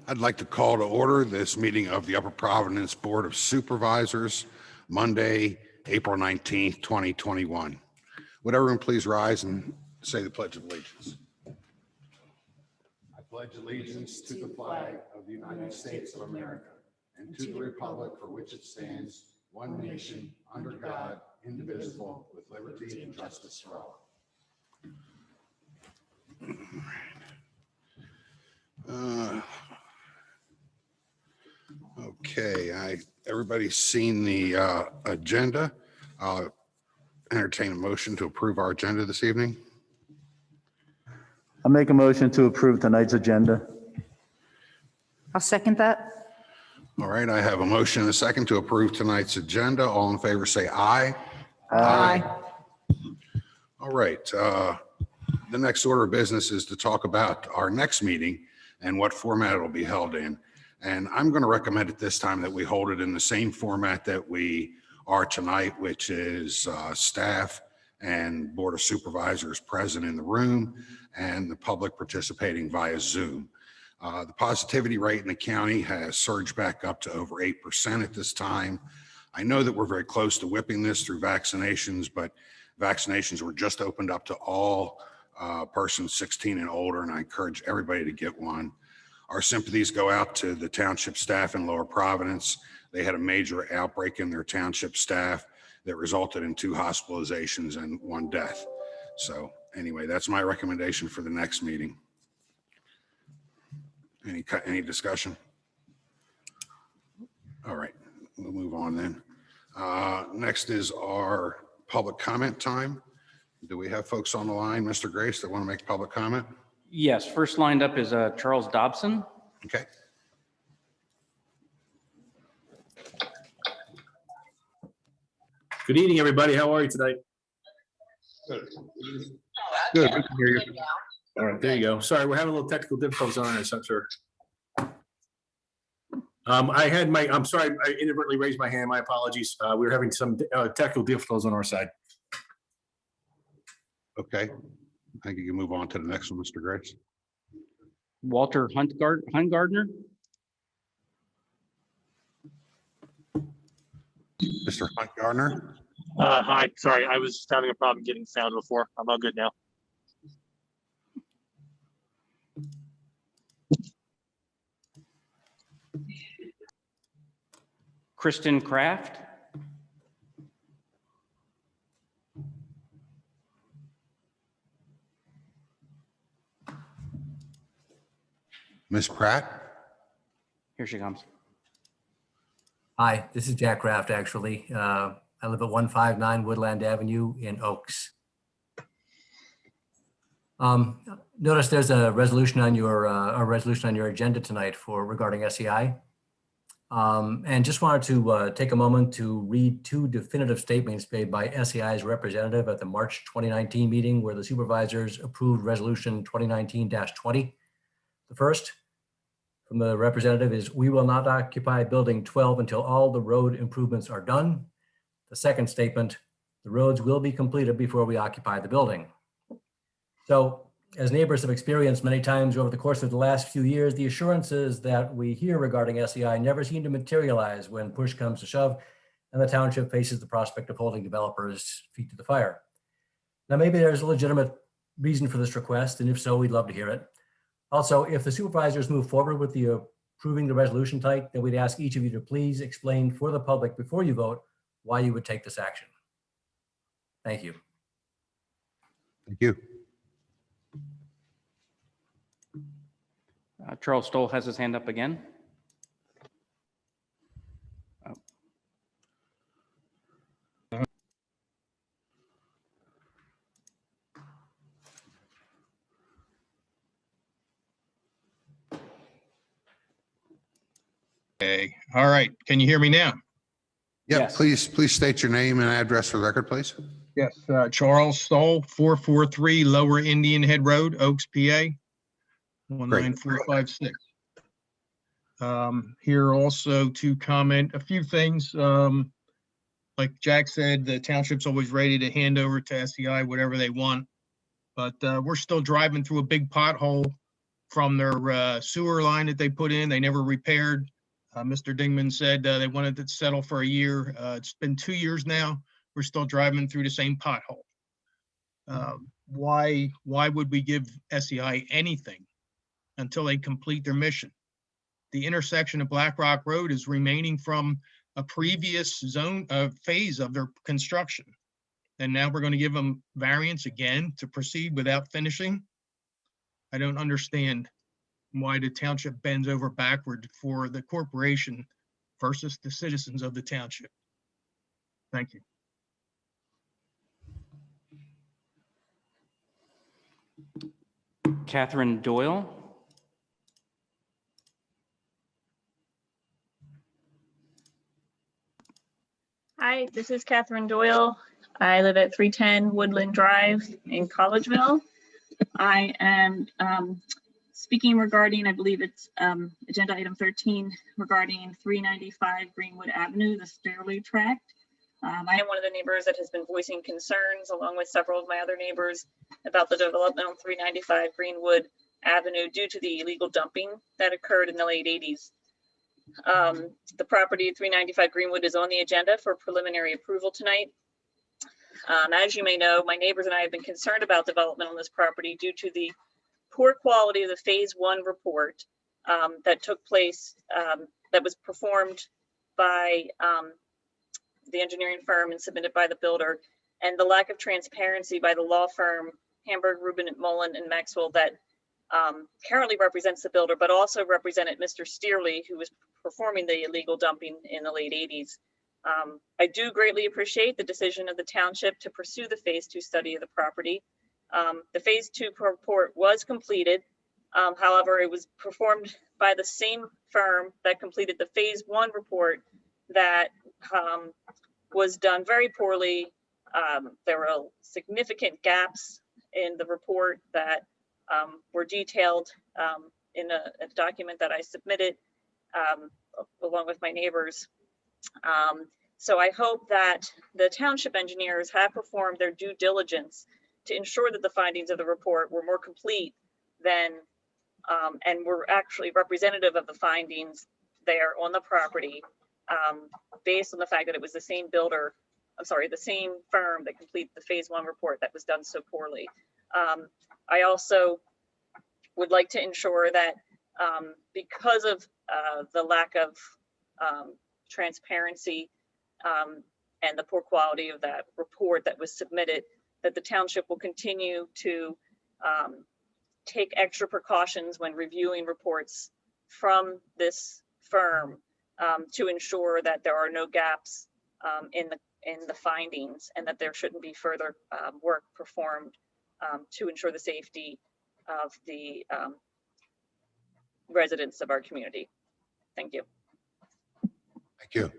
I'd like to call to order this meeting of the Upper Providence Board of Supervisors, Monday, April 19th, 2021. Would everyone please rise and say the Pledge of Allegiance? I pledge allegiance to the flag of the United States of America and to the republic for which it stands, one nation, under God, indivisible, with liberty and justice for all. Okay, everybody's seen the agenda. I'll entertain a motion to approve our agenda this evening. I'll make a motion to approve tonight's agenda. I'll second that. All right, I have a motion and a second to approve tonight's agenda. All in favor say aye. Aye. All right, the next order of business is to talk about our next meeting and what format it'll be held in. And I'm going to recommend at this time that we hold it in the same format that we are tonight, which is staff and Board of Supervisors present in the room and the public participating via Zoom. The positivity rate in the county has surged back up to over 8% at this time. I know that we're very close to whipping this through vaccinations, but vaccinations were just opened up to all persons 16 and older, and I encourage everybody to get one. Our sympathies go out to the township staff in Lower Providence. They had a major outbreak in their township staff that resulted in 2 hospitalizations and 1 death. So anyway, that's my recommendation for the next meeting. Any discussion? All right, we'll move on then. Next is our public comment time. Do we have folks on the line, Mr. Grace, that want to make public comment? Yes, first lined up is Charles Dobson. Okay. Good evening, everybody. How are you tonight? Good. Good. We can hear you. All right, there you go. Sorry, we're having a little technical difficulties on this, I'm sure. I'm sorry, I inadvertently raised my hand. My apologies. We were having some technical difficulties on our side. Okay. I think you can move on to the next one, Mr. Grace. Walter Hungartner. Mr. Hunt Gardner. Hi, sorry, I was having a problem getting sound before. I'm all good now. Kristen Kraft. Ms. Pratt. Here she comes. Hi, this is Jack Kraft, actually. I live at 159 Woodland Avenue in Oaks. Notice there's a resolution on your agenda tonight regarding SEI. And just wanted to take a moment to read 2 definitive statements made by SEI's representative at the March 2019 meeting where the supervisors approved resolution 2019-20. The first from the representative is, "We will not occupy building 12 until all the road improvements are done." The second statement, "The roads will be completed before we occupy the building." So as neighbors have experienced many times over the course of the last few years, the assurances that we hear regarding SEI never seem to materialize when push comes to shove and the township faces the prospect of holding developers' feet to the fire. Now, maybe there's a legitimate reason for this request, and if so, we'd love to hear it. Also, if the supervisors move forward with the approving the resolution tonight, then we'd ask each of you to please explain for the public before you vote why you would take this action. Thank you. Thank you. Charles Stoll has his hand up again. Oh. Okay, all right. Can you hear me now? Yeah, Yes. please state your name and address for the record, please. Yes. Charles Stoll, 443 Lower Indian Head Road, Oaks, PA, 19456. Here also to comment a few things. Like Jack said, the township's always ready to hand over to SEI whatever they want, but we're still driving through a big pothole from their sewer line that they put in. They never repaired. Mr. Dingman said they wanted to settle for a year. It's been 2 years now. We're still driving through the same pothole. Why would we give SEI anything until they complete their mission? The intersection of Black Rock Road is remaining from a previous phase of their construction. And now we're going to give them variance again to proceed without finishing. I don't understand why the township bends over backward for the corporation versus the citizens of the township. Thank you. Catherine Doyle. Hi, this is Catherine Doyle. I live at 310 Woodland Drive in Collegeville. I am speaking regarding, I believe it's agenda item 13, regarding 395 Greenwood Avenue, the Stairway Tract. I am one of the neighbors that has been voicing concerns, along with several of my other neighbors, about the development of 395 Greenwood Avenue due to the illegal dumping that occurred in the late 80s. The property 395 Greenwood is on the agenda for preliminary approval tonight. As you may know, my neighbors and I have been concerned about development on this property due to the poor quality of the phase 1 report that took place, that was performed by the engineering firm and submitted by the builder, and the lack of transparency by the law firm Hamburg, Rubin, Mullen, and Maxwell that currently represents the builder, but also represented Mr. Steerley, who was performing the illegal dumping in the late 80s. I do greatly appreciate the decision of the township to pursue the phase 2 study of the property. The phase 2 report was completed. However, it was performed by the same firm that completed the phase 1 report that was done very poorly. There were significant gaps in the report that were detailed in a document that I submitted along with my neighbors. So I hope that the township engineers have performed their due diligence to ensure that the findings of the report were more complete than and were actually representative of the findings there on the property, based on the fact that it was the same builder, the same firm that completed the phase 1 report that was done so poorly. I also would like to ensure that because of the lack of transparency and the poor quality of that report that was submitted, that the township will continue to take extra precautions when reviewing reports from this firm to ensure that there are no gaps in the findings, and that there shouldn't be further work performed to ensure the safety of the residents of our community. Thank you. Thank you.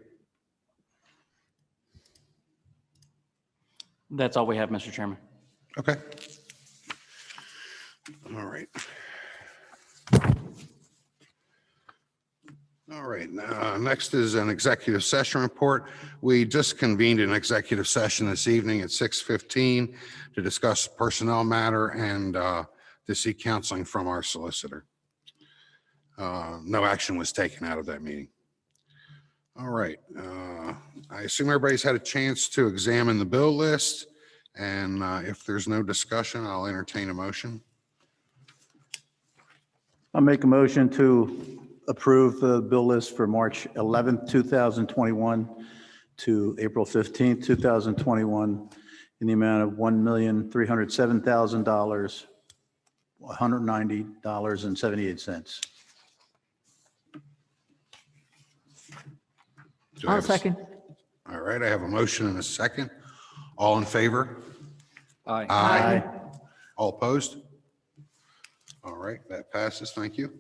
That's all we have, Mr. Chairman. Okay. All right. All right. Next is an executive session report. We just convened an executive session this evening at 6:15 to discuss personnel matter and to seek counseling from our solicitor. No action was taken out of that meeting. All right. I assume everybody's had a chance to examine the bill list, and if there's no discussion, I'll entertain a motion. I'll make a motion to approve the bill list for March 11th, 2021 to April 15th, 2021 in the amount of $1,307,000, $190.78. Do I have a All right, I have a motion and a second. All in favor? Aye. Aye. All opposed? All right, that passes. Thank you.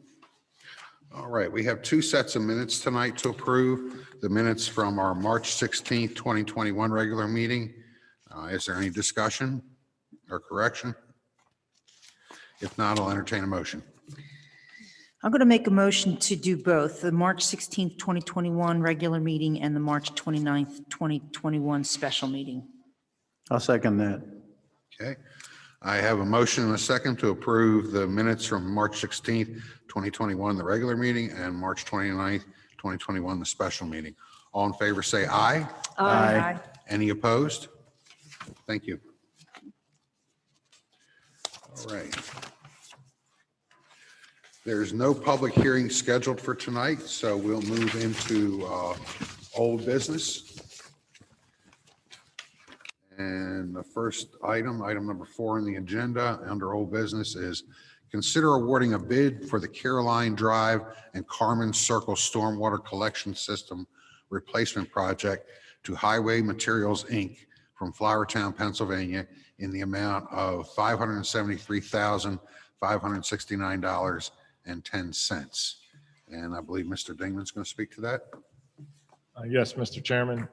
All right, we have 2 sets of minutes tonight to approve. The minutes from our March 16th, 2021 regular meeting. Is there any discussion or correction? If not, I'll entertain a motion. I'm going to make a motion to do both the March 16th, 2021 regular meeting and the March 29th, 2021 special meeting. I'll second that. Okay, I have a motion and a second to approve the minutes from March 16th, 2021, the regular meeting, and March 29th, 2021, the special meeting. All in favor, say aye. Aye. Any opposed? Thank you. All right. There's no public hearing scheduled for tonight, so we'll move into old business. And the first item number 4 on the agenda under old business is consider awarding a bid for the Caroline Drive and Carmen Circle Stormwater Collection System Replacement Project to Highway Materials, Inc. from Flourtown, Pennsylvania in the amount of $573,569.10. And I believe Mr. Dingman's going to speak to that. Yes, Mr. Chairman.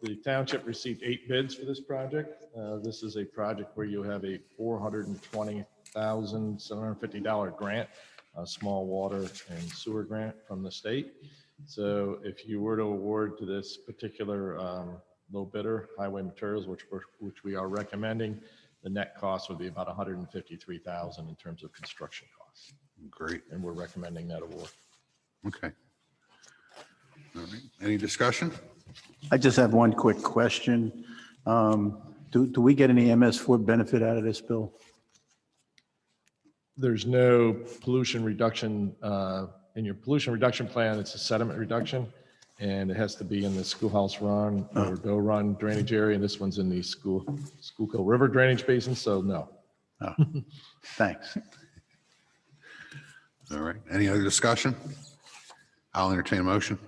The township received 8 bids for this project. This is a project where you have a $420,750 grant, a small water and sewer grant from the state. So if you were to award to this particular low bidder, Highway Materials, which we are recommending, the net cost would be about $153,000 in terms of construction costs. Great. And we're recommending that award. Okay. All right. Any discussion? I just have one quick question. Do we get any MS4 benefit out of this bill? There's no pollution reduction in your pollution reduction plan. It's a sediment reduction, and it has to be in the schoolhouse run or doe run drainage area. And this one's in the Schuylkill River drainage basin. So no. Oh, thanks. All right. Any other discussion? I'll entertain a motion.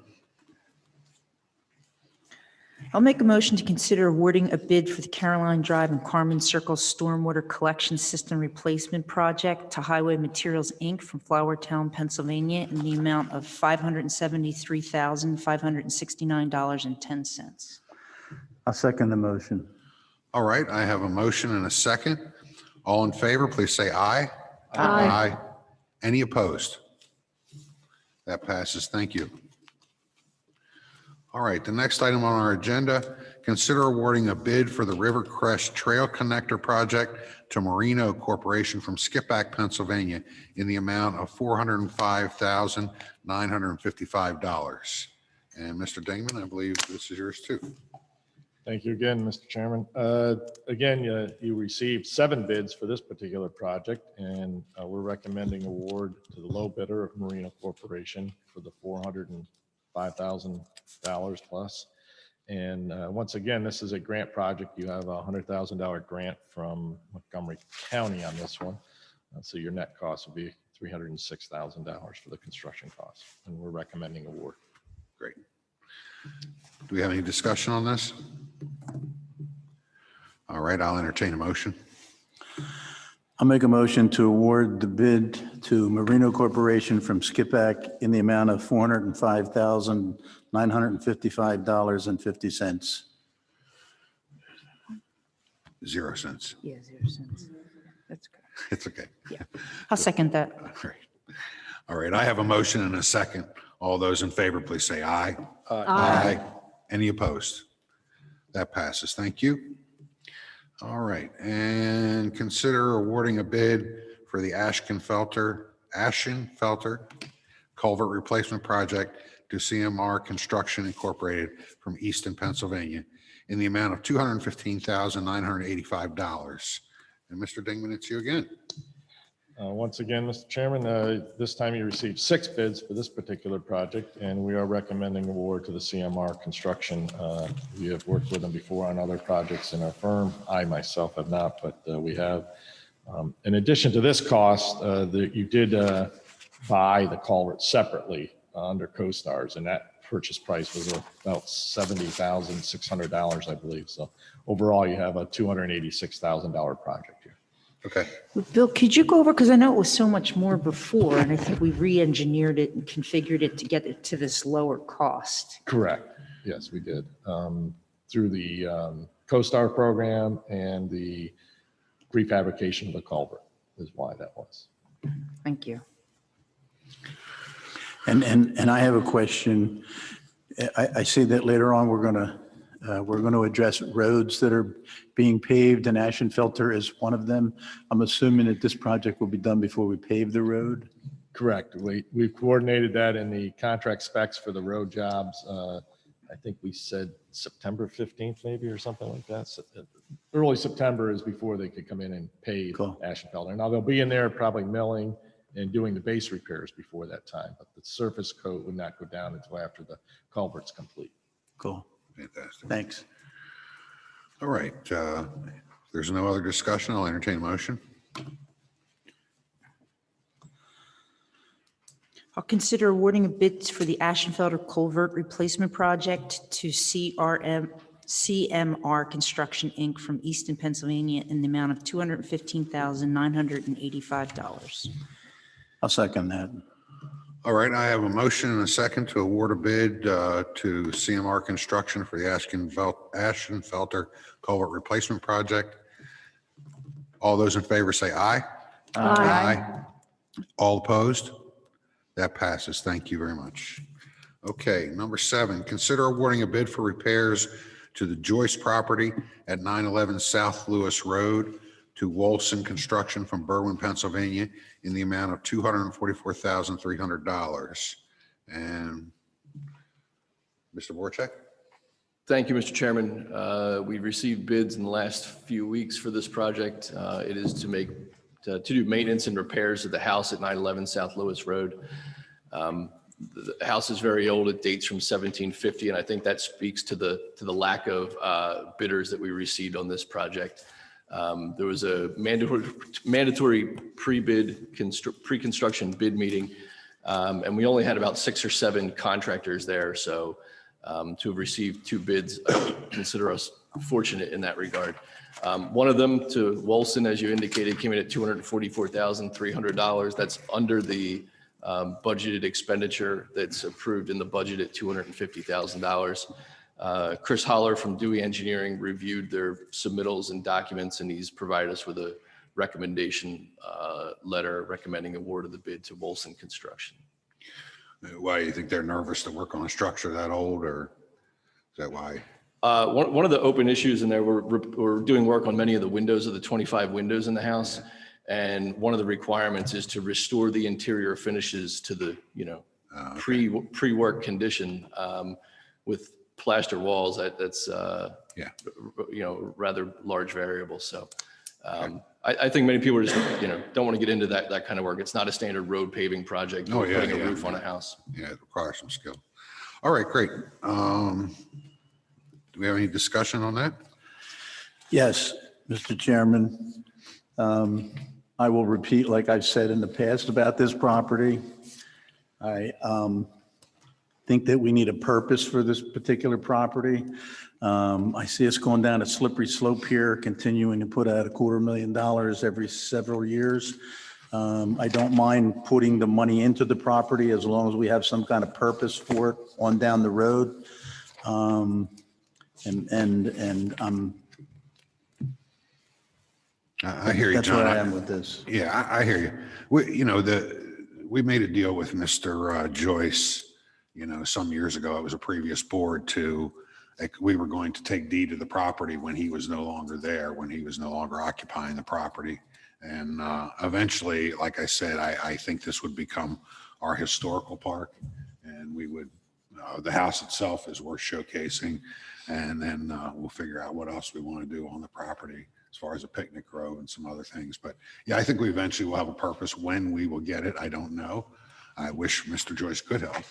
I'll make a motion to consider awarding a bid for the Caroline Drive and Carmen Circle Stormwater Collection System Replacement Project to Highway Materials, Inc. from Flourtown, Pennsylvania in the amount of $573,569.10. I'll second the motion. All right. I have a motion and a second. All in favor, please say aye. Aye. Any opposed? That passes. Thank you. All right, the next item on our agenda, consider awarding a bid for the River Crest Trail Connector Project to Merino Corporation from Skippack, Pennsylvania in the amount of $405,955. And Mr. Dingman, I believe this is yours too. Thank you again, Mr. Chairman. Again, you received 7 bids for this particular project, and we're recommending award to the low bidder of Merino Corporation for the $405,000 plus. And once again, this is a grant project. You have a $100,000 grant from Montgomery County on this one. So your net cost will be $306,000 for the construction costs, and we're recommending award. Great. Do we have any discussion on this? All right, I'll entertain a motion. I'll make a motion to award the bid to Merino Corporation from Skippack in the amount of $405,955.50. 0 cents. Yeah, 0 cents. That's good. It's okay. I'll second that. All right. All right, I have a motion and a second. All those in favor, please say aye. Aye. Any opposed? That passes. Thank you. All right, and consider awarding a bid for the ashkenfelter culvert replacement project to CMR Construction Incorporated from Easton, Pennsylvania in the amount of $215,985. And Mr. Dingman, it's you again. Once again, Mr. Chairman, this time you received 6 bids for this particular project, and we are recommending award to the CMR Construction. We have worked with them before on other projects in our firm. I myself have not, but we have. In addition to this cost, you did buy the culvert separately under CoStars, and that purchase price was about $70,600, I believe. So overall, you have a $286,000 project here. Okay. Bill, could you go over, because I know it was so much more before, and I think we re-engineered it and configured it to get it to this lower cost. Correct. Yes, we did. Through the CoStar program and the prefabrication of the culvert is why that was. Thank you. And I have a question. I see that later on we're going to We're going to address roads that are being paved, and Ashenfelter is one of them. I'm assuming that this project will be done before we pave the road. Correct. We've coordinated that in the contract specs for the road jobs. I think we said September 15th maybe or something like that. So, early September is before they could come in and pave Cool. Ashenfelter. Now they'll be in there probably milling and doing the base repairs before that time, but the surface coat would not go down until after the culvert's complete. Cool. Fantastic. Thanks. All right. If there's no other discussion, I'll entertain a motion. I'll consider awarding a bid for the Ashenfelter Culvert Replacement Project to CMR Construction, Inc. from Easton, Pennsylvania, in the amount of $215,985. I'll second that. All right, I have a motion and a second to award a bid to CMR Construction for the Ashenfelter Culvert Replacement Project. All those in favor say aye. Aye. All opposed? That passes. Thank you very much. Okay, number 7, consider awarding a bid for repairs to the Joyce property at 911 South Lewis Road to Wolson Construction from Berwyn, Pennsylvania, in the amount of $244,300. And Mr. Voracek? Thank you, Mr. Chairman. We've received bids in the last few weeks for this project. It is to do maintenance and repairs at the house at 911 South Lewis Road. The house is very old. It dates from 1750, and I think that speaks to the lack of bidders that we received on this project. There was a mandatory pre-construction bid meeting, and we only had about 6 or 7 contractors there. So to have received 2 bids, I consider us fortunate in that regard. One of them, to Wolson, as you indicated, came in at $244,300. That's under the budgeted expenditure that's approved in the budget at $250,000. Chris Holler from Dewey Engineering reviewed their submittals and documents, and he's provided us with a recommendation letter recommending award of the bid to Wolson Construction. Why do you think they're nervous to work on a structure that old, or is that why? One of the open issues in there, we're doing work on many of the windows of the 25 windows in the house. And one of the requirements is to restore the interior finishes to the, pre-work condition with plaster walls. That's rather large variable. So I think many people are just, don't want to get into that kind of work. It's not a standard road paving project. Oh, yeah, putting a yeah. roof on a house. Yeah, it requires some skill. All right, great. Do we have any discussion on that? Yes, Mr. Chairman. I will repeat, like I've said in the past about this property. I think that we need a purpose for this particular property. I see us going down a slippery slope here, continuing to put out $250,000 every several years. I don't mind putting the money into the property as long as we have some kind of purpose for it on down the road. I hear you, That's John. where I am with this. Yeah, I hear you. We made a deal with Mr. Joyce, some years ago. It was a previous board we were going to take deed of the property when he was no longer there, when he was no longer occupying the property. And eventually, like I said, I think this would become our historical park, and we would, the house itself is worth showcasing. And then we'll figure out what else we want to do on the property as far as a picnic grove and some other things. But yeah, I think we eventually will have a purpose. When we will get it, I don't know. I wish Mr. Joyce could help.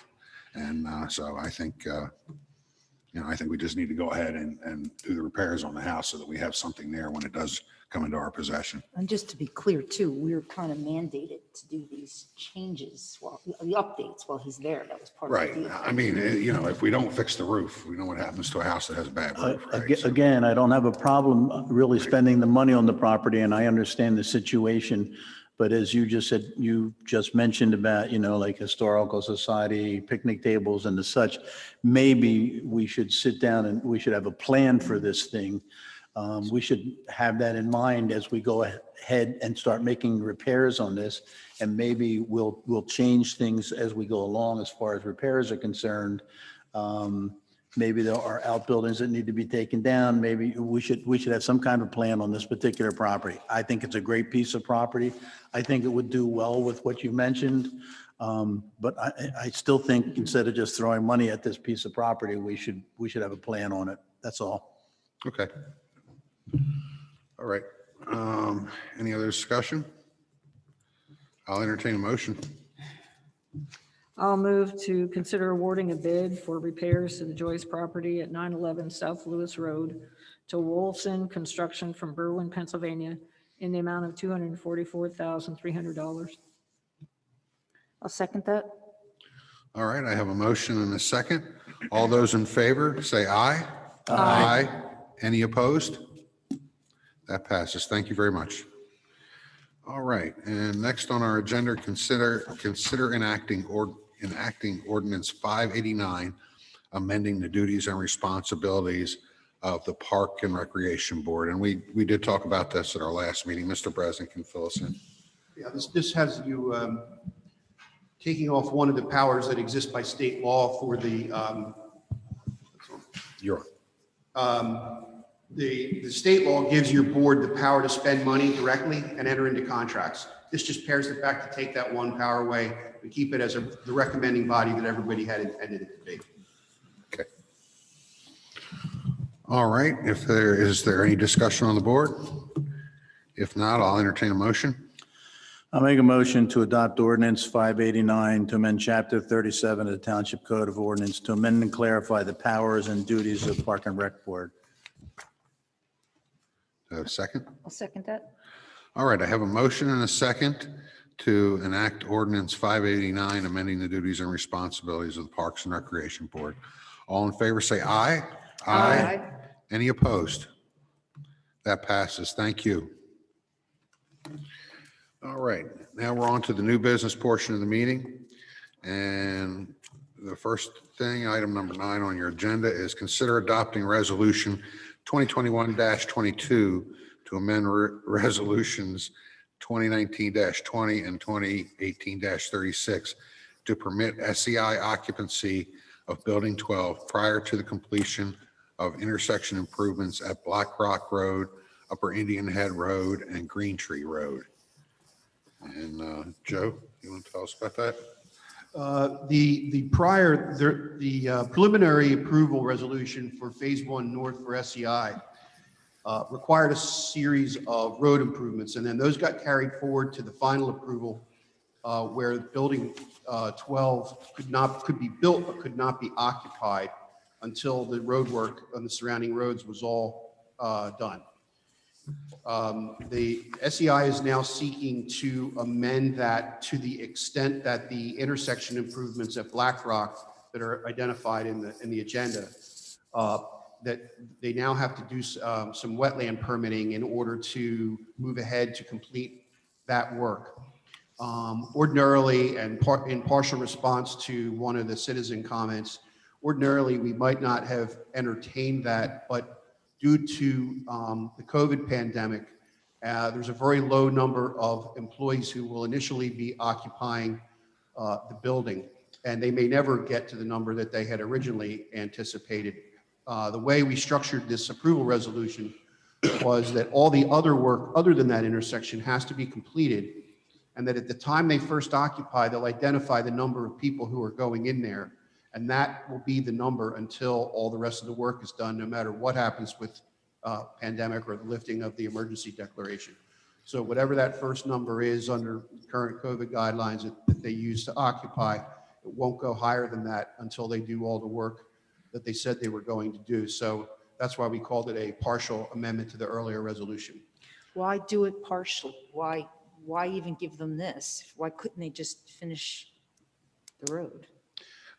And so I think, I think we just need to go ahead and do the repairs on the house so that we have something there when it does come into our possession. And just to be clear too, we were kind of mandated to do these changes, the updates while he's there. That was part of Right. the deal. I mean, if we don't fix the roof, we know what happens to a house that has a bad roof, right? So- Again, I don't have a problem really spending the money on the property, and I understand the situation. But as you just said, you just mentioned about, like historical society, picnic tables and the such, maybe we should sit down and we should have a plan for this thing. We should have that in mind as we go ahead and start making repairs on this. And maybe we'll change things as we go along as far as repairs are concerned. Maybe there are outbuildings that need to be taken down. Maybe we should have some kind of plan on this particular property. I think it's a great piece of property. I think it would do well with what you mentioned. But I still think instead of just throwing money at this piece of property, we should have a plan on it. That's all. Okay. All right. Any other discussion? I'll entertain a motion. I'll move to consider awarding a bid for repairs to the Joyce property at 911 South Lewis Road to Wolfson Construction from Berlin, Pennsylvania, in the amount of $244,300. I'll second that. All right, I have a motion and a second. All those in favor, say aye. Aye. Any opposed? That passes. Thank you very much. All right, and next on our agenda, consider enacting ordinance 589, amending the duties and responsibilities of the Park and Recreation Board. And we did talk about this at our last meeting. Mr. Breslin can fill us in. Yeah, this has you taking off one of the powers that exist by state law for the the state law gives your board the power to spend money directly and enter into contracts. This just pares it back to take that one power away and keep it as the recommending body that everybody had intended it to be. Okay. All right, is there any discussion on the board? If not, I'll entertain a motion. I'll make a motion to adopt ordinance 589 to amend chapter 37 of the Township Code of Ordinance to amend and clarify the powers and duties of Park and Rec Board. Do I have a second? I'll second that. All right, I have a motion and a second to enact ordinance 589, amending the duties and responsibilities of the Parks and Recreation Board. All in favor, say aye. Aye. Any opposed? That passes. Thank you. All right, now we're on to the new business portion of the meeting. And the first thing, item number 9 on your agenda, is consider adopting resolution 2021-22 to amend resolutions 2019-20 and 2018-36 to permit SEI occupancy of Building 12 prior to the completion of intersection improvements at Black Rock Road, Upper Indian Head Road, and Green Tree Road. And Joe, you want to tell us about that? The preliminary approval resolution for Phase 1 North for SEI required a series of road improvements, and then those got carried forward to the final approval where Building 12 could be built but could not be occupied until the road work on the surrounding roads was all done. The SEI is now seeking to amend that to the extent that the intersection improvements at Black Rock that are identified in the agenda, that they now have to do some wetland permitting in order to move ahead to complete that work. Ordinarily, and in partial response to one of the citizen comments, ordinarily we might not have entertained that, but due to the COVID pandemic, there's a very low number of employees who will initially be occupying the building, and they may never get to the number that they had originally anticipated. The way we structured this approval resolution was that all the other work other than that intersection has to be completed, and that at the time they first occupy, they'll identify the number of people who are going in there. And that will be the number until all the rest of the work is done, no matter what happens with pandemic or the lifting of the emergency declaration. So whatever that first number is under current COVID guidelines that they use to occupy, it won't go higher than that until they do all the work that they said they were going to do. So that's why we called it a partial amendment to the earlier resolution. Why do it partial? Why even give them this? Why couldn't they just finish the road?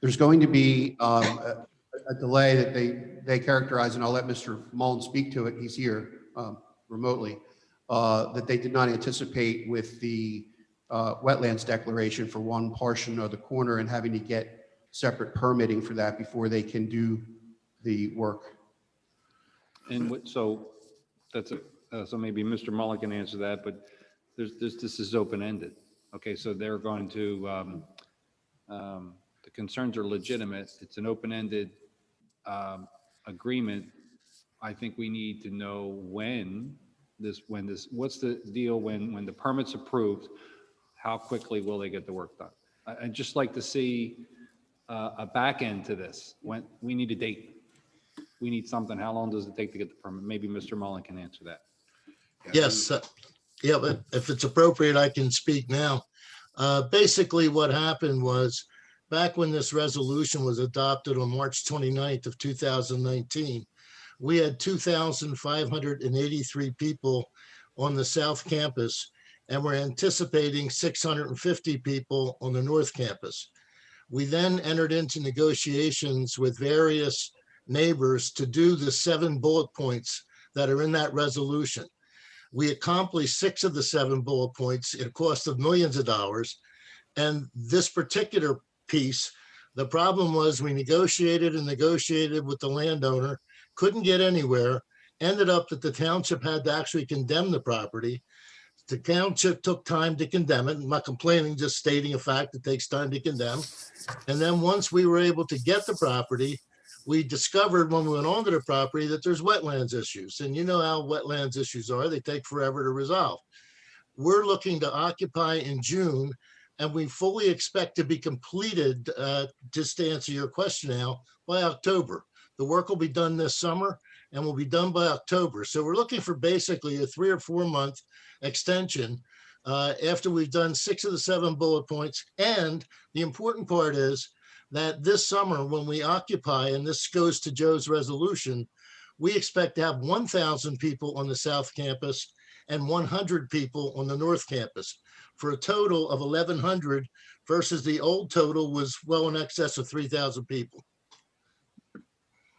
There's going to be a delay that they characterize, and I'll let Mr. Mullen speak to it. He's here remotely, that they did not anticipate with the wetlands declaration for one portion of the corner and having to get separate permitting for that before they can do the work. And so so maybe Mr. Mullen can answer that, but this is open-ended. Okay, so they're going to, the concerns are legitimate. It's an open-ended agreement, I think we need to know what's the deal when the permit's approved, how quickly will they get the work done? I'd just like to see a back end to this. When we need a date. We need something. How long does it take to get the permit? Maybe Mr. Mullen can answer that. Yes, yeah, but if it's appropriate, I can speak now. Basically, what happened was, back when this resolution was adopted on March 29th of 2019, we had 2,583 people on the South Campus, and we're anticipating 650 people on the North Campus. We then entered into negotiations with various neighbors to do the 7 bullet points that are in that resolution. We accomplished 6 of the 7 bullet points at a cost of millions of dollars. And this particular piece, the problem was we negotiated and negotiated with the landowner, couldn't get anywhere, ended up that the township had to actually condemn the property. The township took time to condemn it. I'm not complaining, just stating a fact. It takes time to condemn. And then once we were able to get the property, we discovered when we went onto the property that there's wetlands issues. And you know how wetlands issues are. They take forever to resolve. We're looking to occupy in June, and we fully expect to be completed, just to answer your question now, by October. The work will be done this summer and will be done by October. So we're looking for basically a 3 or 4 month extension after we've done 6 of the 7 bullet points. And the important part is that this summer, when we occupy, and this goes to Joe's resolution, we expect to have 1,000 people on the South Campus and 100 people on the North Campus, for a total of 1,100 versus the old total was well in excess of 3,000 people.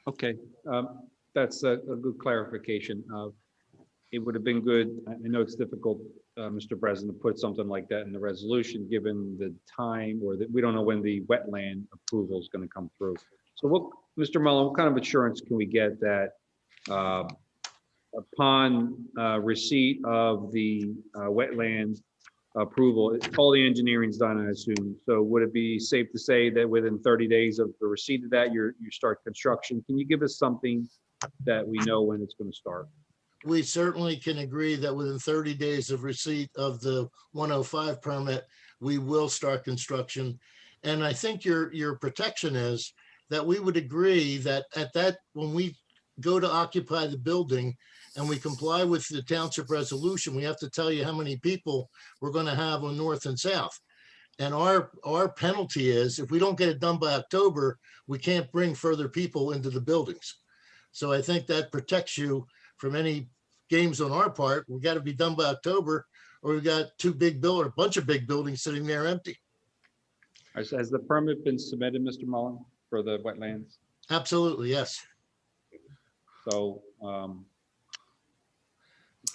Okay, that's a good clarification. It would have been good. I know it's difficult, Mr. President, to put something like that in the resolution, given the time, or that we don't know when the wetland approval is going to come through. So what, Mr. Mullen, what kind of assurance can we get that upon receipt of the wetland approval, all the engineering's done, I assume. So would it be safe to say that within 30 days of the receipt of that, you start construction? Can you give us something that we know when it's going to start? We certainly can agree that within 30 days of receipt of the 105 permit, we will start construction. And I think your protection is that we would agree that when we go to occupy the building and we comply with the township resolution, we have to tell you how many people we're going to have on north and south. And our penalty is, if we don't get it done by October, we can't bring further people into the buildings. So I think that protects you from any games on our part. We got to be done by October, or we've got a bunch of big buildings sitting there empty. Has the permit been submitted, Mr. Mullen, for the wetlands? Absolutely, yes. So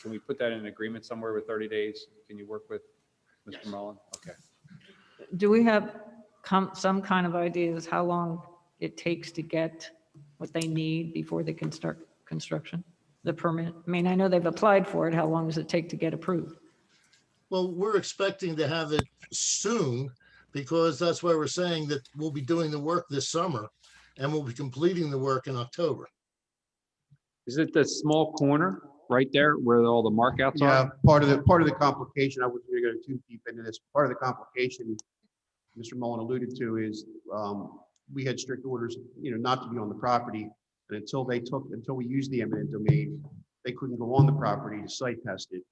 can we put that in agreement somewhere with 30 days? Can you work with Mr. Mullen? Okay. Do we have some kind of ideas how long it takes to get what they need before they can start construction, the permit? I mean, I know they've applied for it. How long does it take to get approved? Well, we're expecting to have it soon, because that's why we're saying that we'll be doing the work this summer and we'll be completing the work in October. Is it the small corner right there where all the markouts Yeah, are? part of the complication, I wasn't going to go too deep into this. Part of the complication Mr. Mullen alluded to is we had strict orders, not to be on the property. And until we used the eminent domain, they couldn't go on the property to site test it,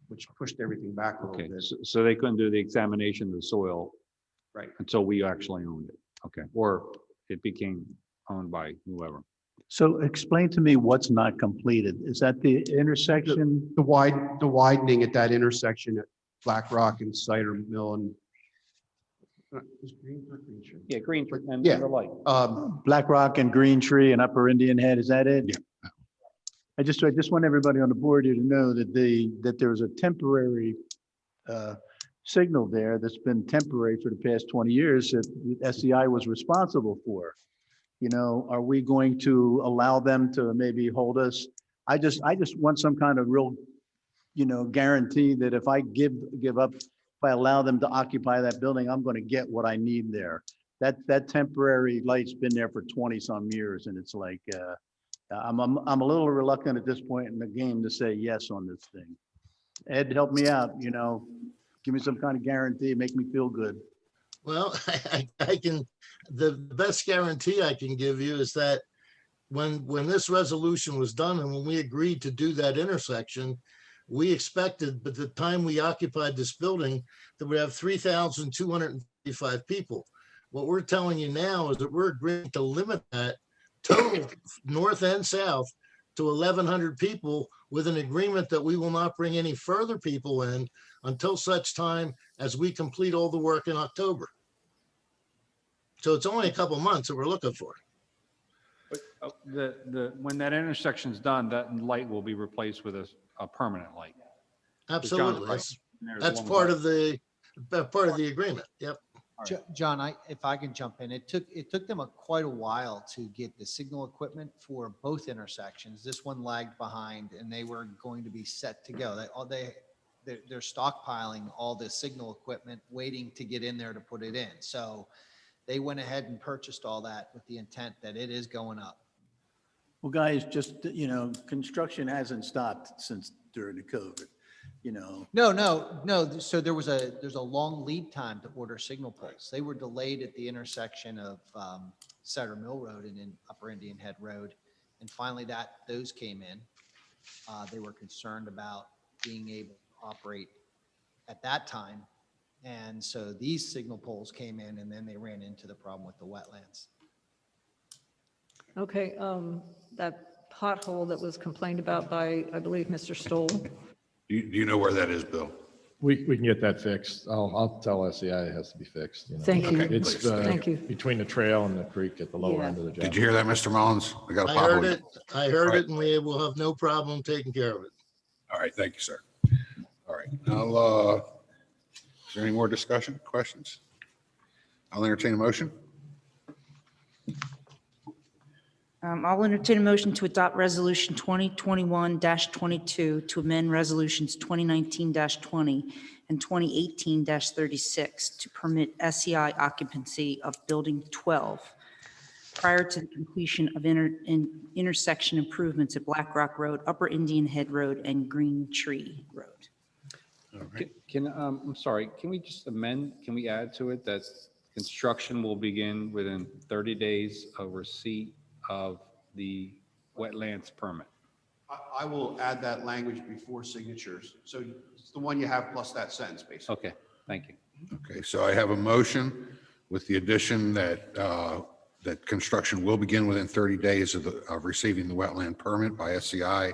which pushed everything back a little Okay, bit. so they couldn't do the examination of the soil Right. until we actually owned it. Okay, or it became owned by whoever. So explain to me what's not completed. Is that the intersection? The widening at that intersection at Black Rock and Cider Mill and is Green Tree? Yeah, green and Yeah. the light. Black Rock and Green Tree and Upper Indian Head, is that it? Yeah. I just want everybody on the board here to know that there was a temporary signal there that's been temporary for the past 20 years that SEI was responsible for. Are we going to allow them to maybe hold us? I just want some kind of real, guarantee that if I give up, if I allow them to occupy that building, I'm going to get what I need there. that temporary light's been there for 20 some years, and it's like, I'm a little reluctant at this point in the game to say yes on this thing. Ed, help me out, give me some kind of guarantee, make me feel good. Well, I can, the best guarantee I can give you is that when this resolution was done and when we agreed to do that intersection, we expected, by the time we occupied this building, that we have 3,255 people. What we're telling you now is that we're agreeing to limit that total north and south to 1,100 people with an agreement that we will not bring any further people in until such time as we complete all the work in October. So it's only a couple months that we're looking for. But when that intersection's done, that light will be replaced with a permanent light. Absolutely. right. That's part of the agreement. Yep. John, if I can jump in, it took them quite a while to get the signal equipment for both intersections. This one lagged behind, and they were going to be set to go. They're stockpiling all the signal equipment, waiting to get in there to put it in. So they went ahead and purchased all that with the intent that it is going up. Well, guys, just, construction hasn't stopped since during the COVID, No. So there's a long lead time to order signal poles. They were delayed at the intersection of Sutter Mill Road and in Upper Indian Head Road. And finally those came in. They were concerned about being able to operate at that time. And so these signal poles came in, and then they ran into the problem with the wetlands. Okay, that pothole that was complained about by, I believe, Mr. Stoll. Do you know where that is, Bill? We can get that fixed. I'll tell SEI it has to be fixed. Thank you. Okay, It's please. Thank you. between the trail and the creek at the lower Yeah. end of the job. Did you hear that, Mr. Mullins? We got a I heard pothole. it. I heard it, and we will have no problem taking care of it. All right, thank you, sir. All right, now, is there any more discussion, questions? I'll entertain a motion. I'll entertain a motion to adopt Resolution 2021-22 to amend Resolutions 2019-20 and 2018-36 to permit SEI occupancy of Building 12 prior to the completion of intersection improvements at Black Rock Road, Upper Indian Head Road, and Green Tree Road. All right. I'm sorry, can we just amend, can we add to it that construction will begin within 30 days of receipt of the wetlands permit? I will add that language before signatures. So it's the one you have plus that sentence, basically. Okay, thank you. Okay, so I have a motion with the addition that, that construction will begin within 30 days of receiving the wetland permit by SEI.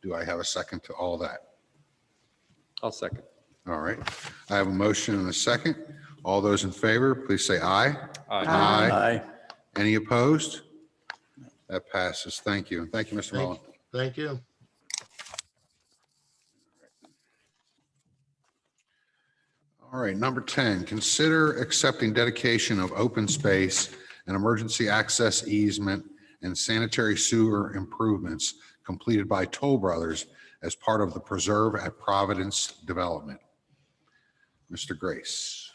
Do I have a second to all that? I'll second. All right, I have a motion and a second. All those in favor, please say aye. Aye. Any opposed? That passes. Thank you. And thank you, Mr. Mullins. Thank you. All right, number 10, consider accepting dedication of open space and emergency access easement and sanitary sewer improvements completed by Toll Brothers as part of the Preserve at Providence development. Mr. Grace.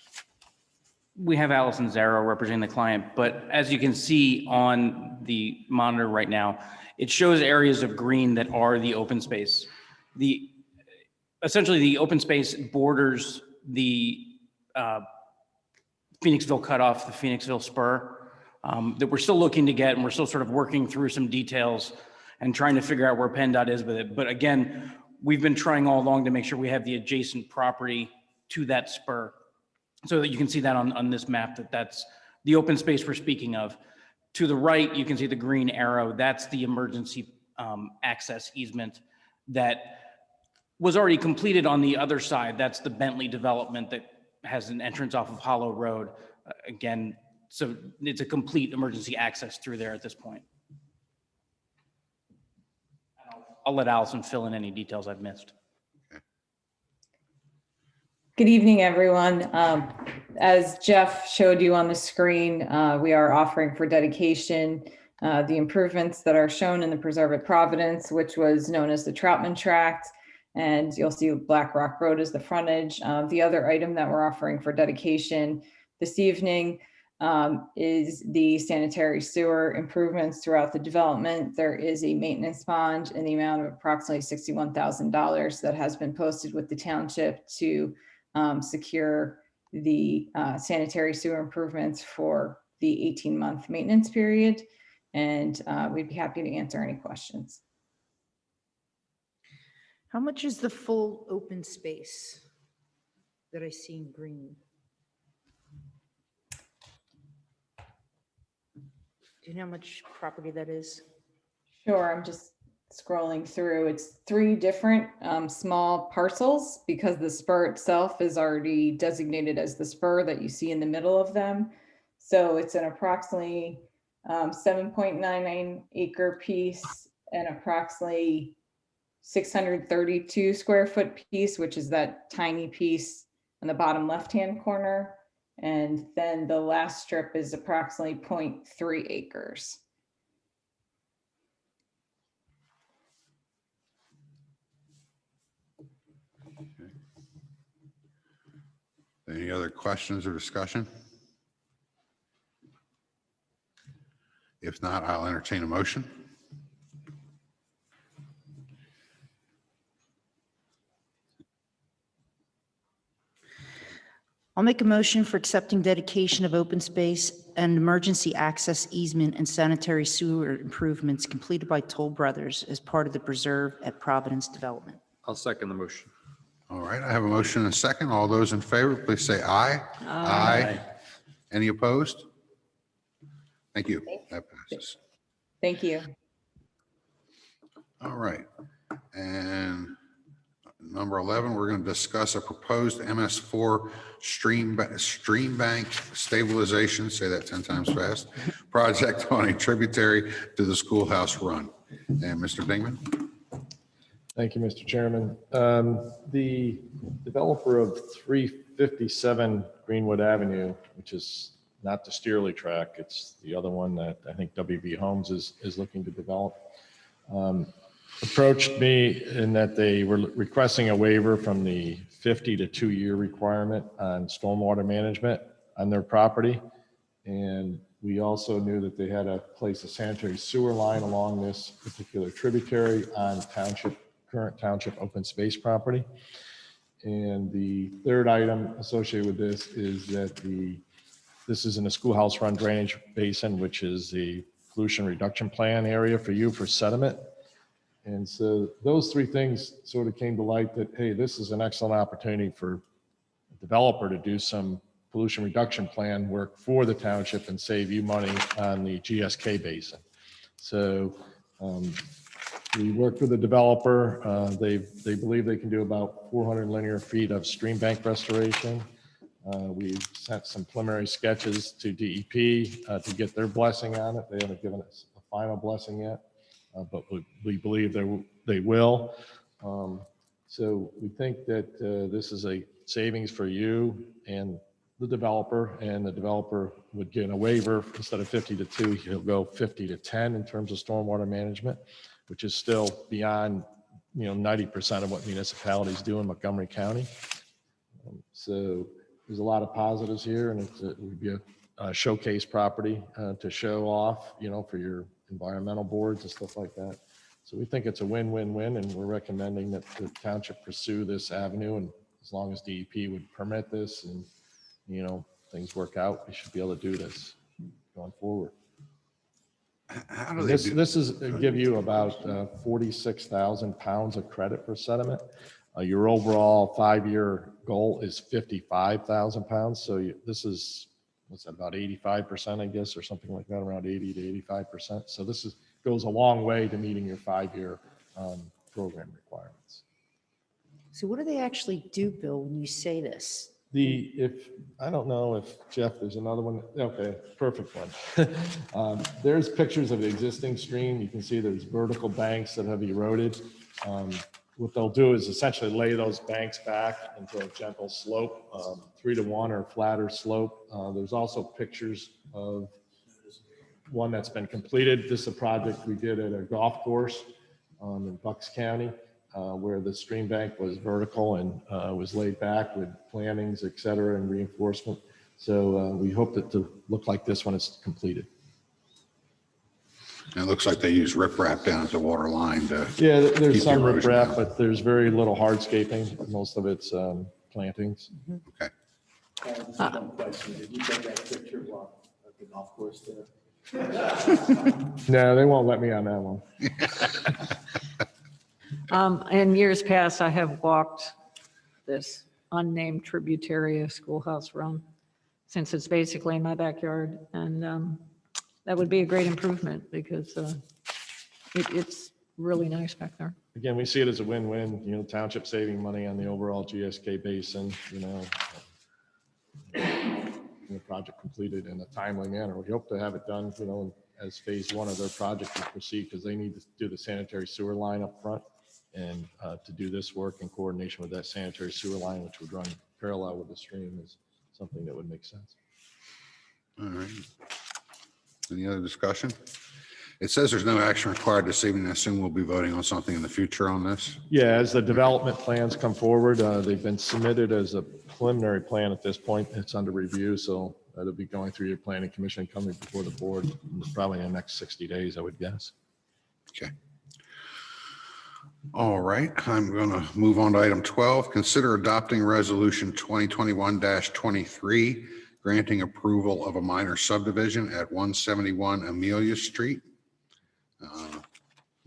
We have Allison Zarro representing the client, but as you can see on the monitor right now, it shows areas of green that are the open space. Essentially the open space borders the Phoenixville cutoff, the Phoenixville spur, that we're still looking to get, and we're still sort of working through some details and trying to figure out where PennDOT is with it. But again, we've been trying all along to make sure we have the adjacent property to that spur, so that you can see that on this map, that's the open space we're speaking of. To the right, you can see the green arrow. That's the emergency access easement that was already completed on the other side. That's the Bentley development that has an entrance off of Hollow Road. Again, so it's a complete emergency access through there at this point. I'll let Allison fill in any details I've missed. Good evening, everyone. As Jeff showed you on the screen, we are offering for dedication the improvements that are shown in the Preserve at Providence, which was known as the Troutman Tract. And you'll see Black Rock Road as the frontage. The other item that we're offering for dedication this evening is the sanitary sewer improvements throughout the development. There is a maintenance bond in the amount of approximately $61,000 that has been posted with the township to secure the sanitary sewer improvements for the 18-month maintenance period. And we'd be happy to answer any questions. How much is the full open space that I see in green? Do you know how much property that is? Sure, I'm just scrolling through. It's 3 different small parcels because the spur itself is already designated as the spur that you see in the middle of them. So it's an approximately 7.99 acre piece and approximately 632 square foot piece, which is that tiny piece on the bottom left-hand corner. And then the last strip is approximately 0.3 acres. Any other questions or discussion? If not, I'll entertain a motion. I'll make a motion for accepting dedication of open space and emergency access easement and sanitary sewer improvements completed by Toll Brothers as part of the preserve at Providence Development. I'll second the motion. All right, I have a motion and a second. All those in favor, please say aye. Aye. Any opposed? Thank you. That passes. Thank you. All right. And number 11, we're going to discuss a proposed MS4 stream bank stabilization, say that 10 times fast, project on a tributary to the schoolhouse run. And Mr. Dingman? Thank you, Mr. Chairman. The developer of 357 Greenwood Avenue, which is not the Steerley track, it's the other one that I think WB Homes is looking to develop, approached me in that they were requesting a waiver from the 50 to 2-year requirement on stormwater management on their property. And we also knew that they had to place a sanitary sewer line along this particular tributary on current township open space property. And the third item associated with this is that this is in a schoolhouse run drainage basin, which is the pollution reduction plan area for sediment. And so those 3 things sort of came to light that, hey, this is an excellent opportunity for a developer to do some pollution reduction plan work for the township and save you money on the GSK basin. So we worked with the developer. They believe they can do about 400 linear feet of stream bank restoration. We've sent some preliminary sketches to DEP to get their blessing on it. They haven't given us a final blessing yet, but we believe they will. So we think that this is a savings for you and the developer would get a waiver. Instead of 50 to 2, he'll go 50 to 10 in terms of stormwater management, which is still beyond 90% of what municipalities do in Montgomery County. So there's a lot of positives here, and it would be a showcase property to show off, for your environmental boards and stuff like that. So we think it's a win-win-win, and we're recommending that the township pursue this avenue. And as long as DEP would permit this and, things work out, we should be able to do this going forward. How do they do This is give you about 46,000 pounds of credit for sediment. Your overall 5-year goal is 55,000 pounds. So this is, what's that, about 85%, I guess, or something like that, around 80 to 85%. So this goes a long way to meeting your 5-year program requirements. So what do they actually do, Bill, when you say this? I don't know if Jeff, there's another one. Okay, perfect one. There's pictures of the existing stream. You can see there's vertical banks that have eroded. What they'll do is essentially lay those banks back into a gentle slope, 3-to-1 or flatter slope. There's also pictures of one that's been completed. This is a project we did at a golf course in Bucks County, where the stream bank was vertical and was laid back with plantings, et cetera, and reinforcement. So we hope it to look like this when it's completed. And it looks like they use riprap down at the water line to. Yeah, keep there's the some erosion riprap, down. but there's very little hardscaping. Most of it's plantings. Okay. Just one question. Did you take that picture while at the golf course there? No, they won't let me on that one. In years past, I have walked this unnamed tributary of Schoolhouse Run, since it's basically in my backyard. And that would be a great improvement because it's really nice back there. Again, we see it as a win-win, township saving money on the overall GSK basin, the project completed in a timely manner. We hope to have it done, as phase one of their project will proceed, because they need to do the sanitary sewer line up front. And to do this work in coordination with that sanitary sewer line, which would run parallel with the stream, is something that would make sense. All right. Any other discussion? It says there's no action required this evening. I assume we'll be voting on something in the future on this. Yeah, as the development plans come forward, they've been submitted as a preliminary plan at this point. It's under review, so it'll be going through your planning commission, coming before the board probably in the next 60 days, I would guess. Okay. All right, I'm going to move on to item 12. Consider adopting resolution 2021-23, granting approval of a minor subdivision at 171 Amelia Street.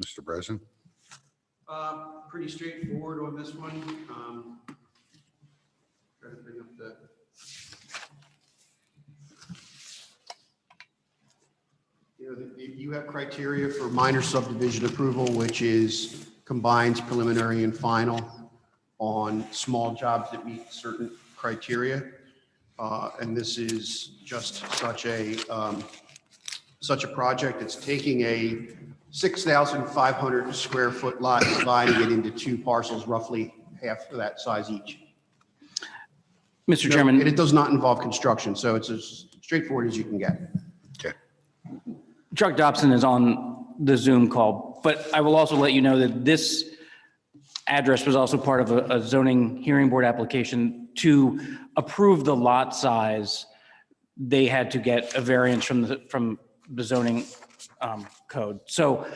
Mr. Breslin. Pretty straightforward on this one. Try to bring up the. You have criteria for minor subdivision approval, which is combines preliminary and final on small jobs that meet certain criteria. And this is just such a project. It's taking a 6,500 square foot lot, dividing it into two parcels, roughly half of that size each. Mr. Chairman. And it does not involve construction, so it's as straightforward as you can get. Okay. Chuck Dobson is on the Zoom call, but I will also let you know that this address was also part of a zoning hearing board application to approve the lot size. They had to get a variance from the zoning code. So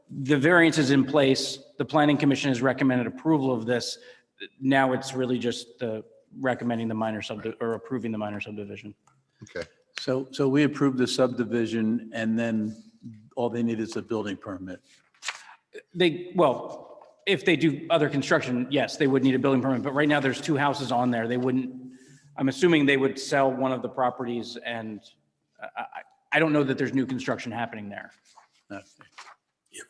the variance is in place. The planning commission has recommended approval of this. Now it's really just recommending the minor or approving the minor subdivision. Okay. So we approved the subdivision and then all they need is a building permit. Well, if they do other construction, yes, they would need a building permit, but right now there's two houses on there. They wouldn't, I'm assuming they would sell one of the properties, and I don't know that there's new construction happening there.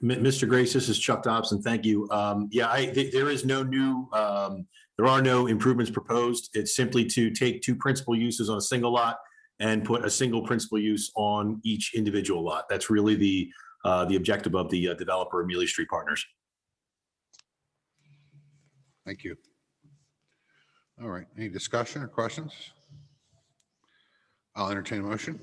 Mr. Grace, this is Chuck Dobson. Thank you. There is no new, there are no improvements proposed. It's simply to take two principal uses on a single lot and put a single principal use on each individual lot. That's really the objective of the developer, Amelia Street Partners. Thank you. All right. Any discussion or questions? I'll entertain a motion.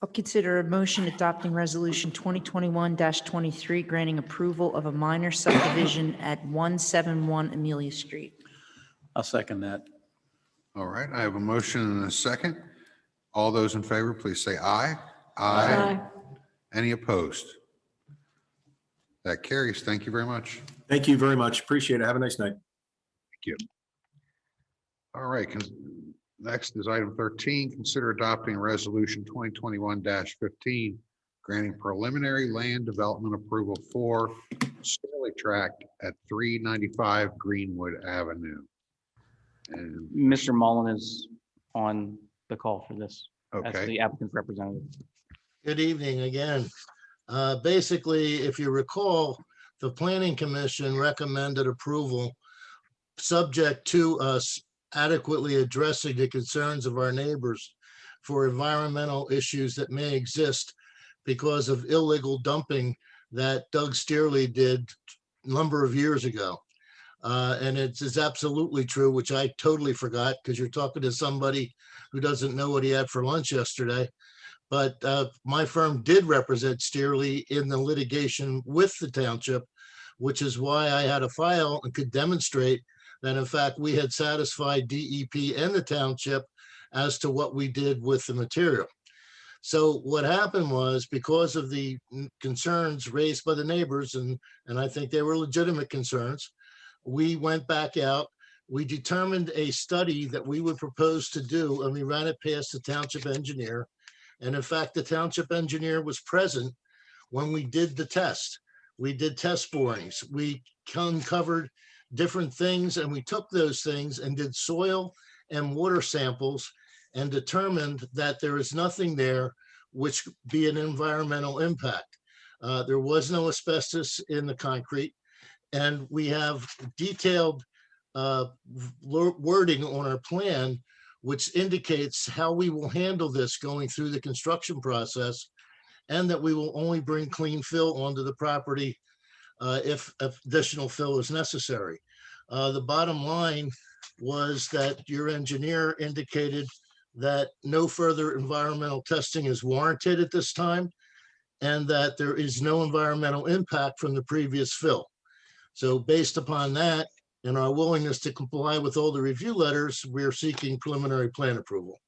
I'll consider a motion adopting resolution 2021-23, granting approval of a minor subdivision at 171 Amelia Street. I'll second that. All right. I have a motion and a second. All those in favor, please say aye. Aye. Any opposed? That carries. Thank you very much. Thank you very much. Appreciate it. Have a nice night. Thank you. All right. Next is item 13. Consider adopting resolution 2021-15, granting preliminary land development approval for Sterling Tract at 395 Greenwood Avenue. And Mr. Mullen is on the call for this as okay. the applicant's representative. Good evening again. Basically, if you recall, the Planning Commission recommended approval subject to us adequately addressing the concerns of our neighbors for environmental issues that may exist because of illegal dumping that Doug Steerley did a number of years ago. And it's absolutely true, which I totally forgot because you're talking to somebody who doesn't know what he had for lunch yesterday. But my firm did represent Steerley in the litigation with the township which is why I had a file and could demonstrate that in fact we had satisfied DEP and the township as to what we did with the material. So what happened was, because of the concerns raised by the neighbors, and I think they were legitimate concerns, we went back out. We determined a study that we would propose to do, and we ran it past the township engineer. And in fact, the township engineer was present when we did the test. We did test borings. We uncovered different things, and we took those things and did soil and water samples and determined that there is nothing there which be an environmental impact. There was no asbestos in the concrete, and we have detailed wording on our plan which indicates how we will handle this going through the construction process, and that we will only bring clean fill onto the property if additional fill is necessary. The bottom line was that your engineer indicated that no further environmental testing is warranted at this time, and that there is no environmental impact from the previous fill. So based upon that and our willingness to comply with all the review letters, we are seeking preliminary plan approval.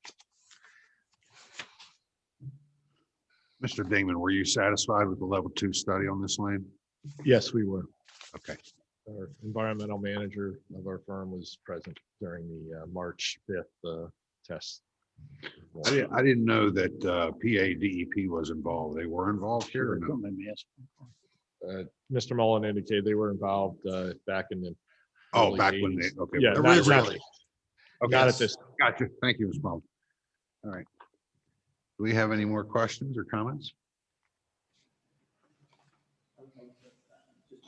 Mr. Dingman, were you satisfied with the level 2 study on this land? Yes, we were. Okay. Our environmental manager of our firm was present during the March 5th test. I didn't know that PADEP was involved. They were involved here or no? Mr. Mullen indicated they were involved back in the Oh, early back when 80s. they, okay. Yeah, Originally. not Yes. at this. Gotcha. Thank you, Ms. Mullen. All right. Do we have any more questions or comments?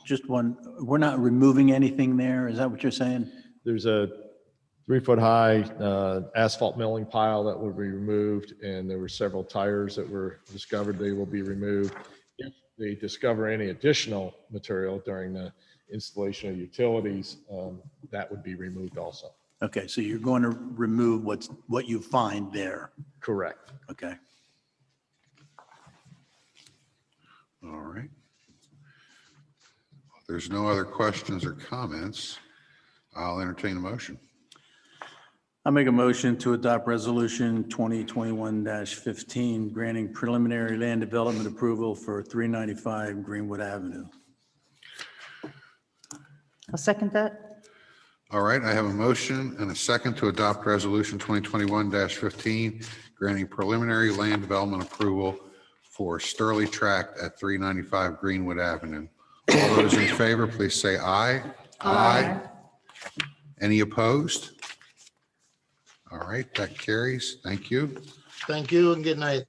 Just one, we're not removing anything there. Is that what you're saying? There's a 3-foot high asphalt milling pile that will be removed, and there were several tires that were discovered. They will be removed. If they discover any additional material during the installation of utilities, that would be removed also. Okay, so you're going to remove what you find there. Correct. Okay. All right. If there's no other questions or comments, I'll entertain a motion. I make a motion to adopt resolution 2021-15, granting preliminary land development approval for 395 Greenwood Avenue. I'll second that. All right, I have a motion and a second to adopt resolution 2021-15, granting preliminary land development approval for Sterling Tract at 395 Greenwood Avenue. All those in favor, please say aye. Aye. Any opposed? All right, that carries. Thank you. Thank you and good night.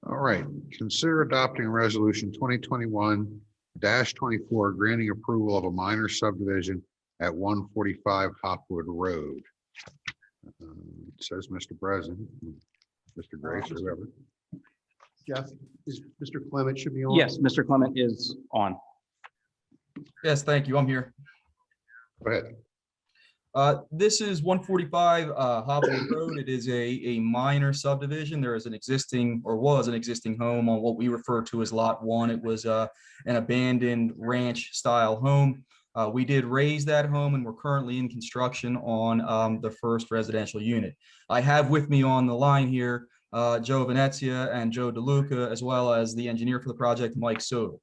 All right, consider adopting resolution 2021-24, granting approval of a minor subdivision at 145 Hopwood Road. It says Mr. President, Mr. Grace, or whoever. Jeff, is Mr. Clement should be on? Yes, Mr. Clement is on. Yes, thank you. I'm here. Go ahead. This is 145 Hopwood Road. It is a minor subdivision. There is an existing, or was an existing home on what we refer to as Lot 1. It was an abandoned ranch style home. We did raise that home, and we're currently in construction on the first residential unit. I have with me on the line here Joe Venezia and Joe DeLuca, as well as the engineer for the project, Mike Soto.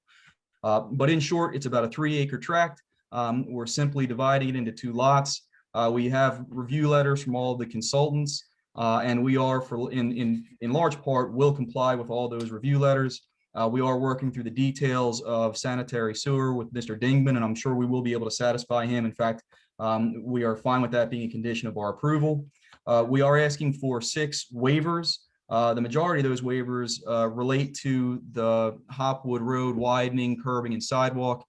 But in short, it's about a 3-acre tract. We're simply dividing it into 2 lots. We have review letters from all of the consultants, and we are, in large part, will comply with all those review letters. We are working through the details of sanitary sewer with Mr. Dingman, and I'm sure we will be able to satisfy him. In fact, we are fine with that being a condition of our approval. We are asking for 6 waivers. The majority of those waivers relate to the Hopwood Road widening, curbing, and sidewalk.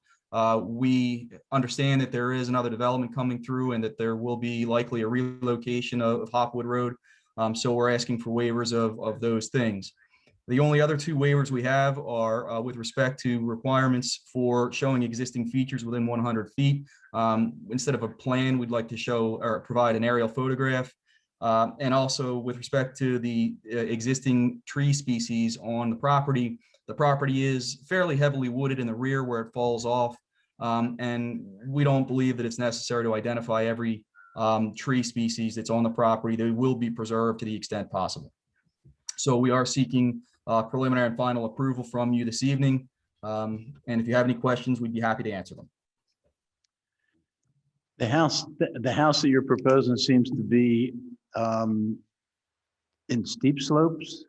We understand that there is another development coming through and that there will be likely a relocation of Hopwood Road. So we're asking for waivers of those things. The only other 2 waivers we have are with respect to requirements for showing existing features within 100 feet. Instead of a plan, we'd like to show or provide an aerial photograph. And also with respect to the existing tree species on the property is fairly heavily wooded in the rear where it falls off. And we don't believe that it's necessary to identify every tree species that's on the property. They will be preserved to the extent possible. So we are seeking preliminary and final approval from you this evening. And if you have any questions, we'd be happy to answer them. The house that you're proposing seems to be in steep slopes.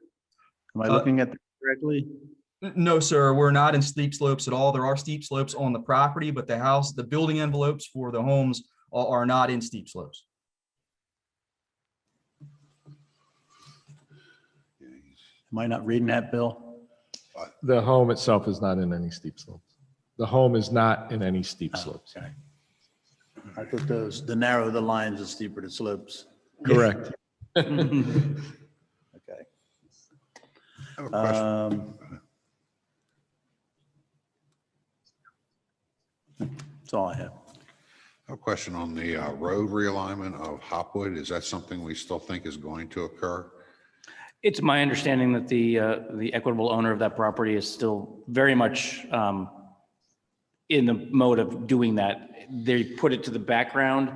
Am I looking at that correctly? No, sir, we're not in steep slopes at all. There are steep slopes on the property, but the building envelopes for the homes are not in steep slopes. Am I not reading that, Bill? The home itself is not in any steep slopes. The home is not in any steep slopes. Okay. I thought the narrower the lines, the steeper the slopes. Correct. Okay. I have a question. That's all I have. I have a question on the road realignment of Hopwood. Is that something we still think is going to occur? It's my understanding that the equitable owner of that property is still very much in the mode of doing that. They put it to the background.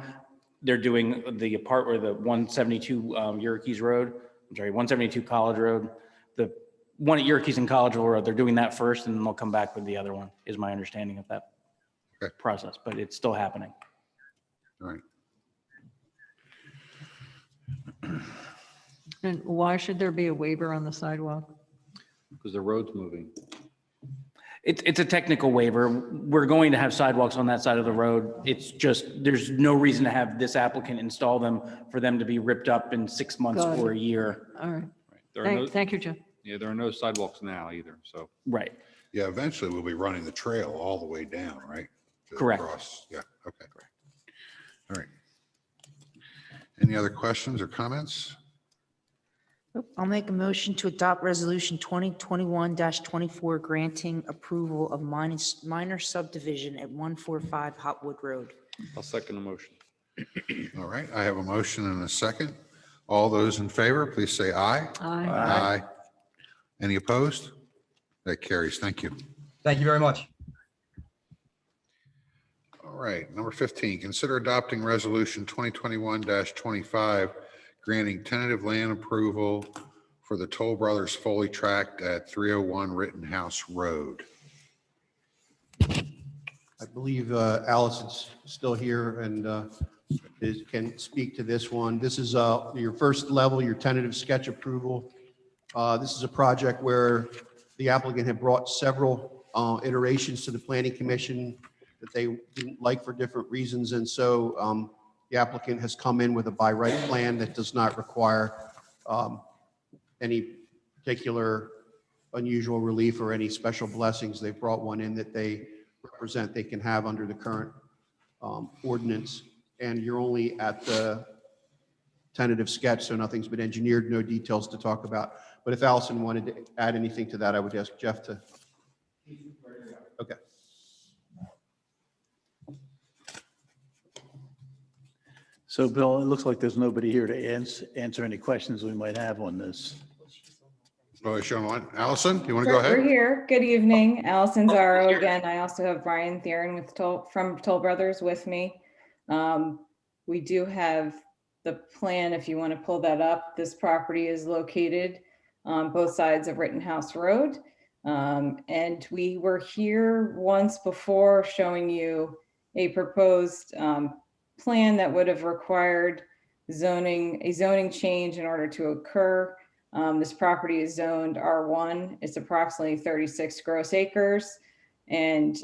They're doing the part where the 172 Yerkes Road, 172 College Road, the one at Yerkes and College Road, they're doing that first and then they'll come back with the other one, is my understanding of that process, but it's still happening. All right. And why should there be a waiver on the sidewalk? Because the road's moving. It's a technical waiver. We're going to have sidewalks on that side of the road. It's just, there's no reason to have this applicant install them for them to be ripped up in 6 months Got or it. a year. All right. There are no, Thank you, Jeff. yeah, there are no sidewalks now either, so. Right. Yeah, eventually we'll be running the trail all the way down, right? Correct. Across. Yeah, okay. All right. Any other questions or comments? I'll make a motion to adopt resolution 2021-24 granting approval of minor subdivision at 145 Hotwood Road. I'll second the motion. All right, I have a motion and a second. All those in favor, please say aye. Aye. Aye. Any opposed? That carries. Thank you. Thank you very much. All right, number 15, consider adopting resolution 2021-25, granting tentative land approval for the Toll Brothers Foley Tract at 301 Rittenhouse Road. I believe Allison's still here and can speak to this one. This is your first level, your tentative sketch approval. This is a project where the applicant had brought several iterations to the Planning Commission that they didn't like for different reasons. And so the applicant has come in with a by right plan that does not require any particular unusual relief or any special blessings. They brought one in that they represent they can have under the current ordinance. And you're only at the tentative sketch, so nothing's been engineered, no details to talk about. But if Allison wanted to add anything to that, I would ask Jeff to. Okay. So Bill, it looks like there's nobody here to answer any questions we might have on this. Oh, show on. Allison, you want to go We're ahead? here. Good evening. Allison Zaro again. I also have Brian Theron from Toll Brothers with me. We do have the plan if you want to pull that up. This property is located on both sides of Rittenhouse Road. And we were here once before showing you a proposed plan that would have required a zoning change in order to occur. This property is zoned R1. It's approximately 36 gross acres. And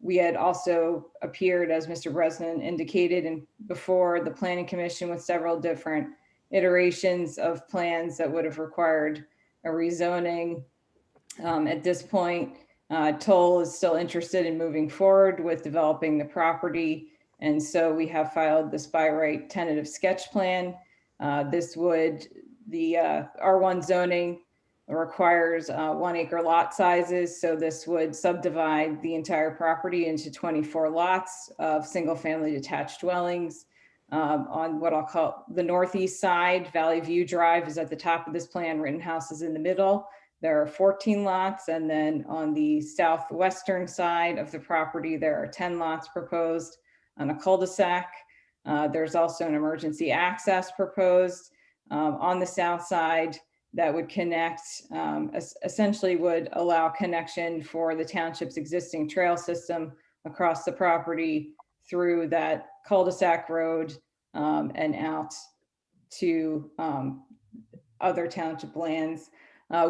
we had also appeared, as Mr. Bresnan indicated, and before the Planning Commission with several different iterations of plans that would have required a rezoning. At this point, Toll is still interested in moving forward with developing the property. And so we have filed this by right tentative sketch plan. The R1 zoning requires 1 acre lot sizes. So this would subdivide the entire property into 24 lots of single family detached dwellings. on what I'll call the northeast side. Valley View Drive is at the top of this plan. Rittenhouse is in the middle. There are 14 lots. And then on the southwestern side of the property, there are 10 lots proposed on a cul-de-sac. There's also an emergency access proposed on the south side that would connect, essentially would allow connection for the township's existing trail system across the property through that cul-de-sac road and out to other township lands.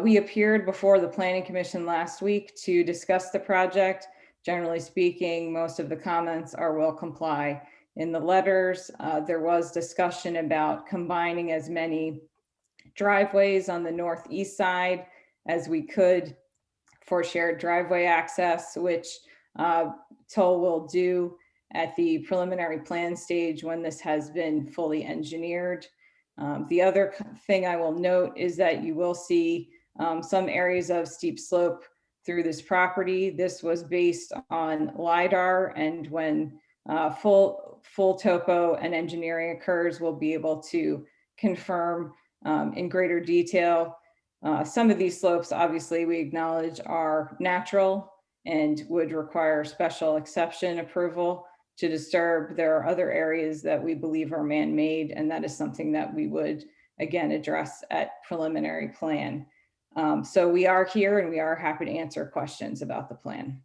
We appeared before the Planning Commission last week to discuss the project. Generally speaking, most of the comments are will comply. In the letters, there was discussion about combining as many driveways on the northeast side as we could for shared driveway access, which Toll will do at the preliminary plan stage when this has been fully engineered. The other thing I will note is that you will see some areas of steep slope through this property. This was based on LiDAR, and when full topo and engineering occurs, we'll be able to confirm in greater detail. Some of these slopes, obviously, we acknowledge are natural and would require special exception approval to disturb. There are other areas that we believe are man-made, and that is something that we would, again, address at preliminary plan. So we are here and we are happy to answer questions about the plan.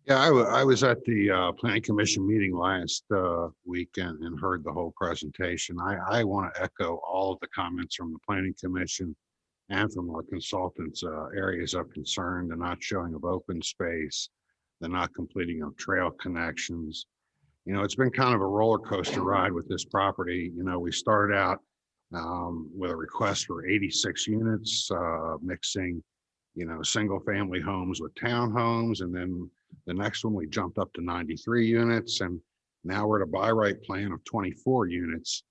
Yeah, I was at the Planning Commission meeting last weekend and heard the whole presentation. I want to echo all of the comments from the Planning Commission and from our consultants, areas of concern, the not showing of open space, the not completing of trail connections. You know, it's been kind of a roller coaster ride with this property. You know, we started out with a request for 86 units, mixing, you know, single family homes with townhomes. And then the next one, we jumped up to 93 units. And now we're at a by right plan of 24 units.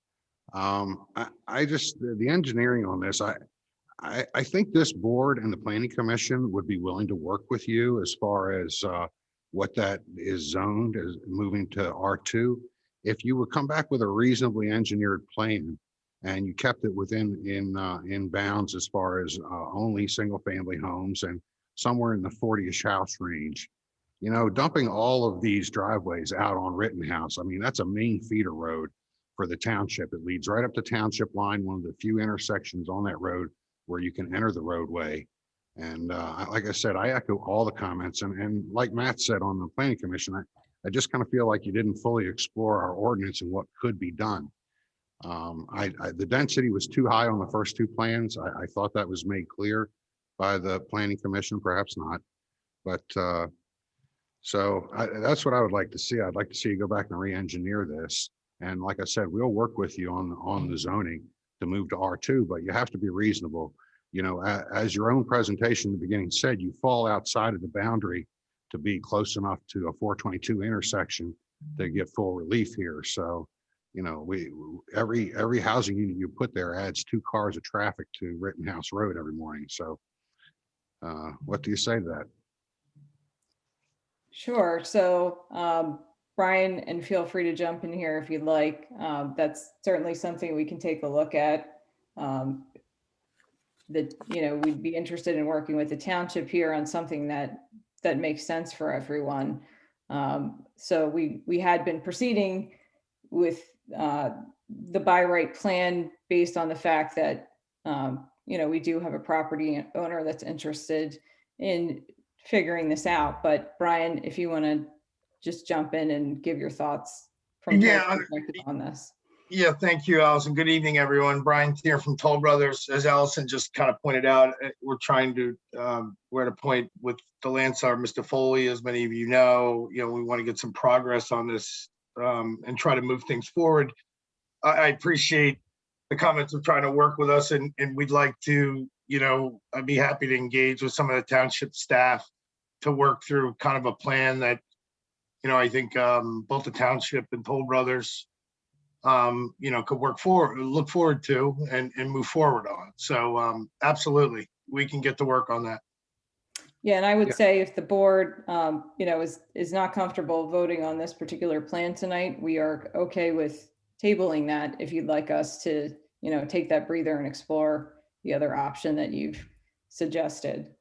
I just, the engineering on this, I think this board and the Planning Commission would be willing to work with you as far as what that is zoned as moving to R2. If you would come back with a reasonably engineered plan and you kept it within in bounds as far as only single family homes and somewhere in the 40-ish house range, you know, dumping all of these driveways out on Rittenhouse, I mean, that's a main feeder road for the township. It leads right up to township line, one of the few intersections on that road where you can enter the roadway. And like I said, I echo all the comments. And like Matt said on the Planning Commission, I just kind of feel like you didn't fully explore our ordinance and what could be done. The density was too high on the first two plans. I thought that was made clear by the Planning Commission, perhaps not. But so that's what I would like to see. I'd like to see you go back and re-engineer this. And like I said, we'll work with you on the zoning to move to R2, but you have to be reasonable. You know, as your own presentation in the beginning said, you fall outside of the boundary to be close enough to a 422 intersection to get full relief here. So, you know, every housing unit you put there adds 2 cars of traffic to Rittenhouse Road every morning. So what do you say to that? Sure. So Brian, and feel free to jump in here if you'd like. That's certainly something we can take a look at. That, you know, we'd be interested in working with the township here on something that makes sense for everyone. So we had been proceeding with the by right plan based on the fact that, you know, we do have a property owner that's interested in figuring this out. But Brian, if you want to just jump in and give your thoughts from Toll's perspective on this. Yeah, thank you, Allison. Good evening, everyone. Brian here from Toll Brothers. As Allison just kind of pointed out, we're trying to, we're at a point with the Landsar, Mr. Foley, as many of you know, we want to get some progress on this and try to move things forward. I appreciate the comments of trying to work with us, and we'd like to, I'd be happy to engage with some of the township staff to work through kind of a plan that, I think both the township and Toll Brothers, could look forward to and move forward on. So absolutely, we can get to work on that. Yeah, and I would Yeah. say if the board, is not comfortable voting on this particular plan tonight, we are okay with tabling that if you'd like us to, take that breather and explore the other option that you've suggested.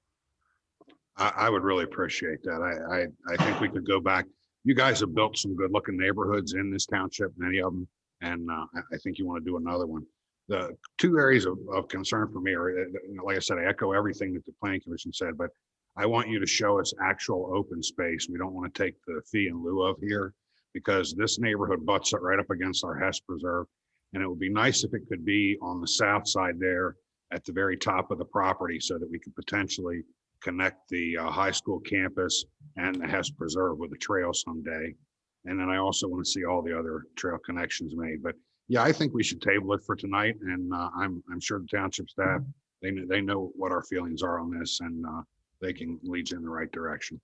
I would really appreciate that. I think we could go back. You guys have built some good looking neighborhoods in this township, many of them, and I think you want to do another one. The two areas of concern for me are, like I said, I echo everything that the planning commission said, but I want you to show us actual open space. We don't want to take the fee in lieu of here, because this neighborhood butts right up against our Hess Preserve. And it would be nice if it could be on the south side there at the very top of the property, so that we could potentially connect the high school campus and the Hess Preserve with a trail someday. And then I also want to see all the other trail connections made. But yeah, I think we should table it for tonight. And I'm sure the township staff, they know what our feelings are on this, and they can lead you in the right direction.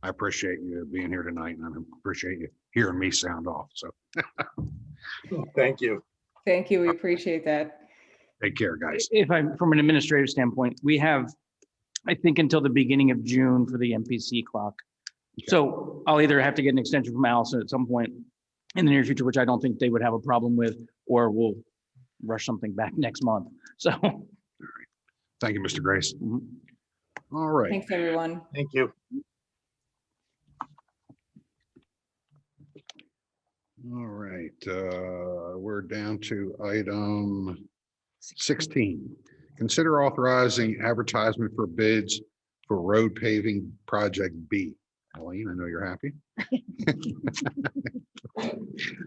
I appreciate you being here tonight, and I appreciate you hearing me sound off. So Thank you. Thank you. We appreciate that. take care, guys. If I'm, from an administrative standpoint, we have, I think, until the beginning of June for the MPC clock. So I'll either have to get an extension from Allison at some point in the near future, which I don't think they would have a problem with, or we'll rush something back next month. So. Thank you, Mr. Grace. All right. Thanks, everyone. Thank you. All right. We're down to item 16. Consider authorizing advertisement for bids for road paving project B. Helene, I know you're happy.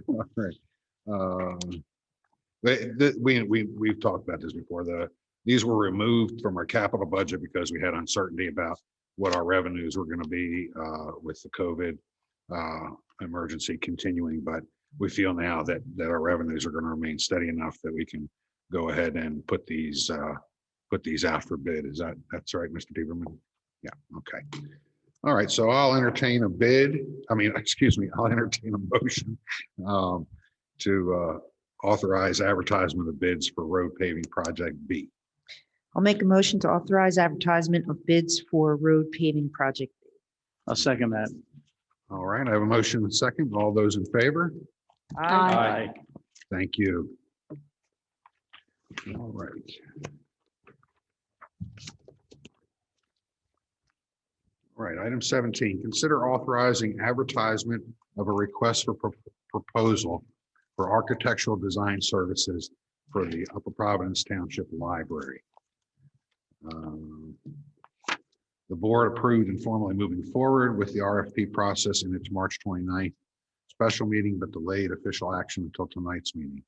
All right. We've talked about this before. These were removed from our capital budget because we had uncertainty about what our revenues were going to be with the COVID emergency continuing. But we feel now that our revenues are going to remain steady enough that we can go ahead and put these out for bid. That's right, Mr. Lieberman? Yeah. Okay. All right. So I'll entertain a bid. I'll entertain a motion to authorize advertisement of bids for road paving project B. I'll make a motion to authorize advertisement of bids for road paving project. I'll second that. All right, I have a motion and a second. All those in favor? Aye. Thank you. All right. All right, item 17, consider authorizing advertisement of a request for proposal for architectural design services for the Upper Providence Township Library. The board approved informally moving forward with the RFP process in its March 29th special meeting, but delayed official action until tonight's meeting.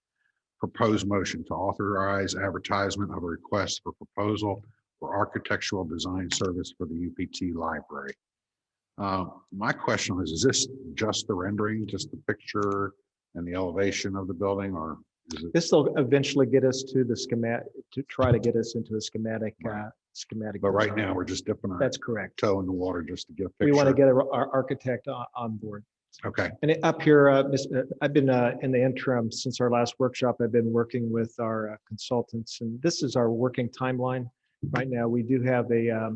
Proposed motion to authorize advertisement of a request for proposal for architectural design service for the UPT library. My question is this just the rendering, just the picture and the elevation of the building, or is it? This will eventually get us to the schematic, to try to get us into the schematic. But right now, we're just dipping our That's correct. toe in the water just to get a picture. We want to get our architect on board. Okay. And up here, I've been in the interim since our last workshop. I've been working with our consultants, and this is our working timeline. Right now, we do have a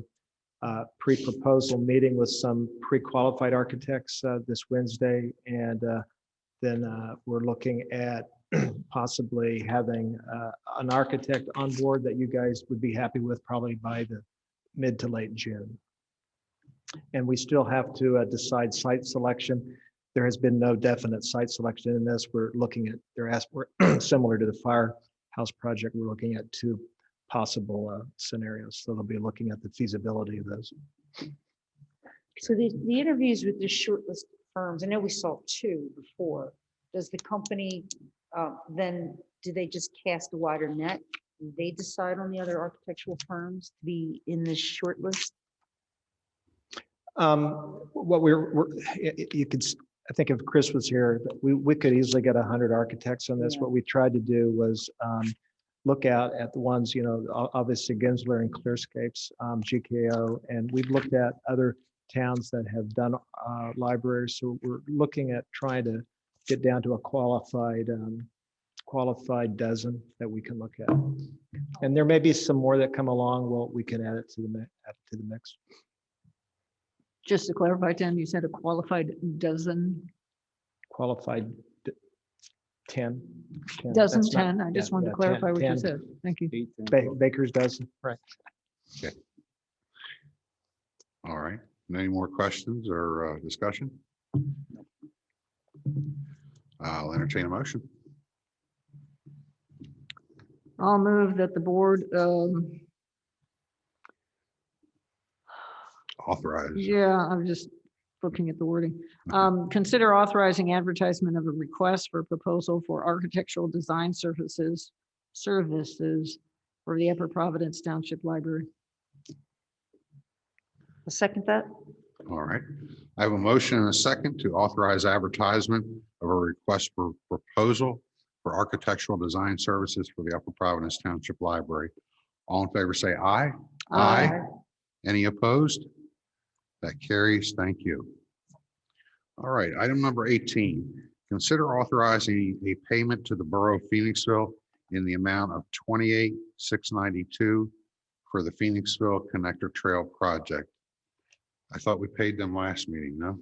pre-proposal meeting with some pre-qualified architects this Wednesday, and then we're looking at possibly having an architect on board that you guys would be happy with probably by the mid to late June. And we still have to decide site selection. There has been no definite site selection in this. We're looking at, we're similar to the firehouse project, we're looking at two possible scenarios. So they'll be looking at the feasibility of those. So the interviews with the short list of firms, I know we saw two before. Does the company then, do they just cast a wider net? Do they decide on the other architectural firms to be in this short list? What you could, I think if Chris was here, we could easily get 100 architects on this. Yeah. What we tried to do was look out at the ones, obviously Gensler and Clearscapes, GKO, and we've looked at other towns that have done libraries. So we're looking at trying to get down to a qualified dozen that we can look at. And there may be some more that come along. Well, we can add it to the mix. Just to clarify, Tim, you said a qualified dozen, Qualified 10. dozen, That's not- 10. I just yeah, wanted to yeah, clarify what you 10. said. Thank you. Baker's dozen, right. All right. Any more questions or discussion? I'll entertain a motion. I'll move that the board, Authorize. yeah, I'm just looking at the wording. Consider authorizing advertisement of a request for proposal for architectural design services for the Upper Providence Township Library. I'll second that. All right. I have a motion and a second to authorize advertisement of a request for proposal for architectural design services for the Upper Providence Township Library. All in favor, say aye. Aye. Any opposed? That carries. Thank you. All right. Item number 18, consider authorizing a payment to the Borough of Phoenixville in the amount of $28,692 for the Phoenixville Connector Trail project. I thought we paid them last meeting, no?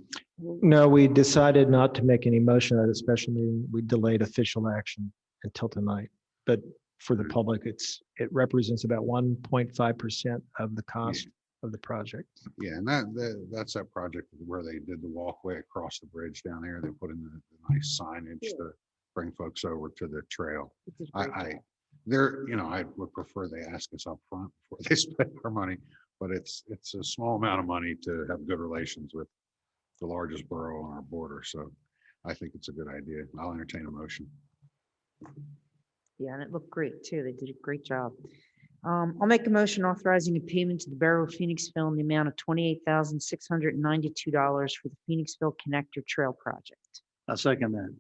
No, we decided not to make any motion at a special meeting. We delayed official action until tonight. But for the public, it represents about 1.5% of the cost of the project. Yeah, and that's that project where they did the walkway across the bridge down there. They put in the nice signage to bring folks over to the trail. I would prefer they ask us up front before they spend our money, but it's a small amount of money to have good relations with the largest borough on our border. So I think it's a good idea. I'll entertain a motion. Yeah, and it looked great too. They did a great job. I'll make a motion authorizing a payment to the Borough of Phoenixville in the amount of $28,692 for the Phoenixville Connector Trail project. I'll second that.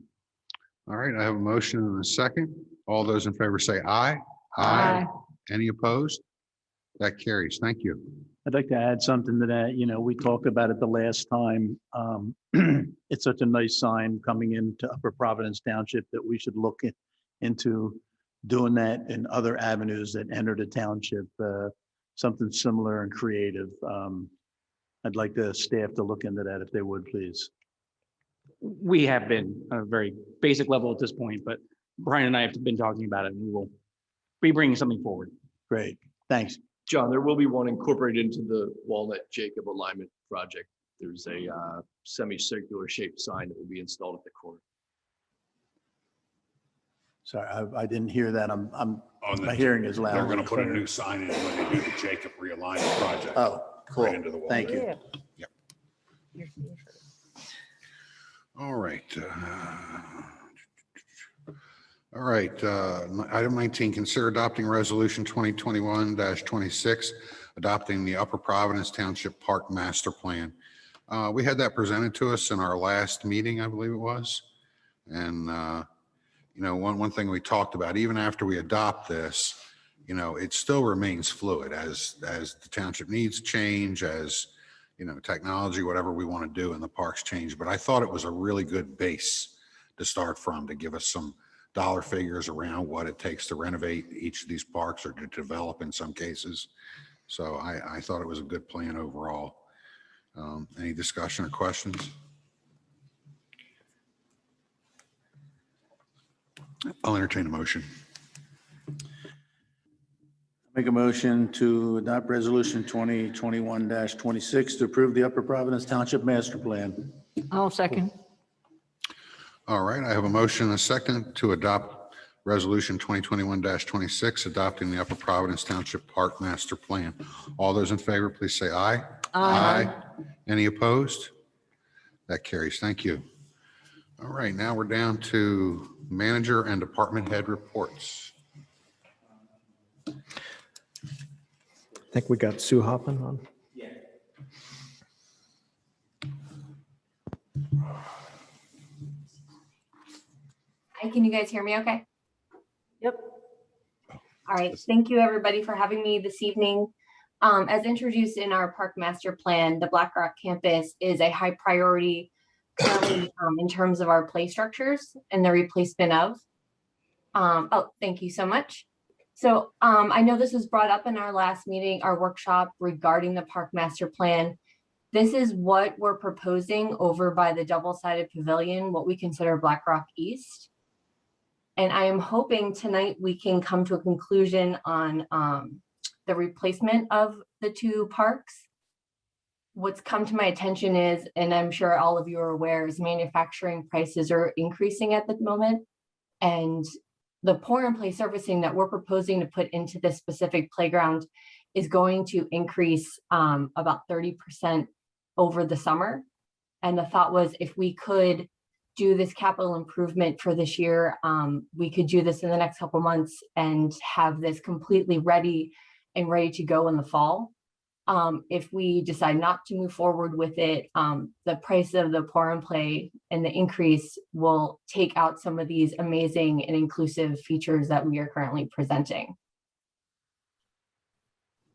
All right, I have a motion and a second. All those in favor say aye. Aye. Any opposed? That carries. Thank you. I'd like to add something to that. You know, we talked about it the last time. It's such a nice sign coming into Upper Providence Township that we should look into doing that in other avenues that enter the township, something similar and creative. I'd like the staff to look into that if they would, please. We have been on a very basic level at this point, but Brian and I have been talking about it, and we will be bringing something forward. Great, thanks. John, there will be one incorporated into the Walnut Jacob alignment project. There's a semicircular shaped sign that will be installed at the corner. Sorry, I didn't hear that. My the- hearing is loud. They're going to put a new sign in when they do the Jacob realignment project. Oh, cool. Right into the wall. Thank you. Yep. All right. All right. Item 19, consider adopting resolution 2021-26, adopting the Upper Providence Township Park Master Plan. We had that presented to us in our last meeting, I believe it was. And, one thing we talked about, even after we adopt this, it still remains fluid as the township needs change, as technology, whatever we want to do in the parks change. But I thought it was a really good base to start from, to give us some dollar figures around what it takes to renovate each of these parks or to develop in some cases. So I thought it was a good plan overall. Any discussion or questions? I'll entertain a motion. Make a motion to adopt resolution 2021-26 to approve the Upper Providence Township Master Plan. I'll second. All right, I have a motion and a second to adopt resolution 2021-26, adopting the Upper Providence Township Park Master Plan. All those in favor, please say aye. Aye. Any opposed? That carries. Thank you. All right, now we're down to manager and department head reports. I think we got Sue Hoffman on. Hi, can you guys hear me okay? Yep. All right, thank you everybody for having me this evening. As introduced in our park master plan, the Black Rock campus is a high priority currently in terms of our play structures and the replacement of. Thank you so much. So I know this was brought up in our last meeting, our workshop regarding the park master plan. This is what we're proposing over by the double-sided pavilion, what we consider Black Rock East. And I am hoping tonight we can come to a conclusion on the replacement of the two parks. What's come to my attention is, and I'm sure all of you are aware, is manufacturing prices are increasing at the moment. And the pour and play surfacing that we're proposing to put into this specific playground is going to increase about 30% over the summer. And the thought was, if we could do this capital improvement for this year, we could do this in the next couple months and have this completely ready and ready to go in the fall. If we decide not to move forward with it, the price of the pour and play and the increase will take out some of these amazing and inclusive features that we are currently presenting.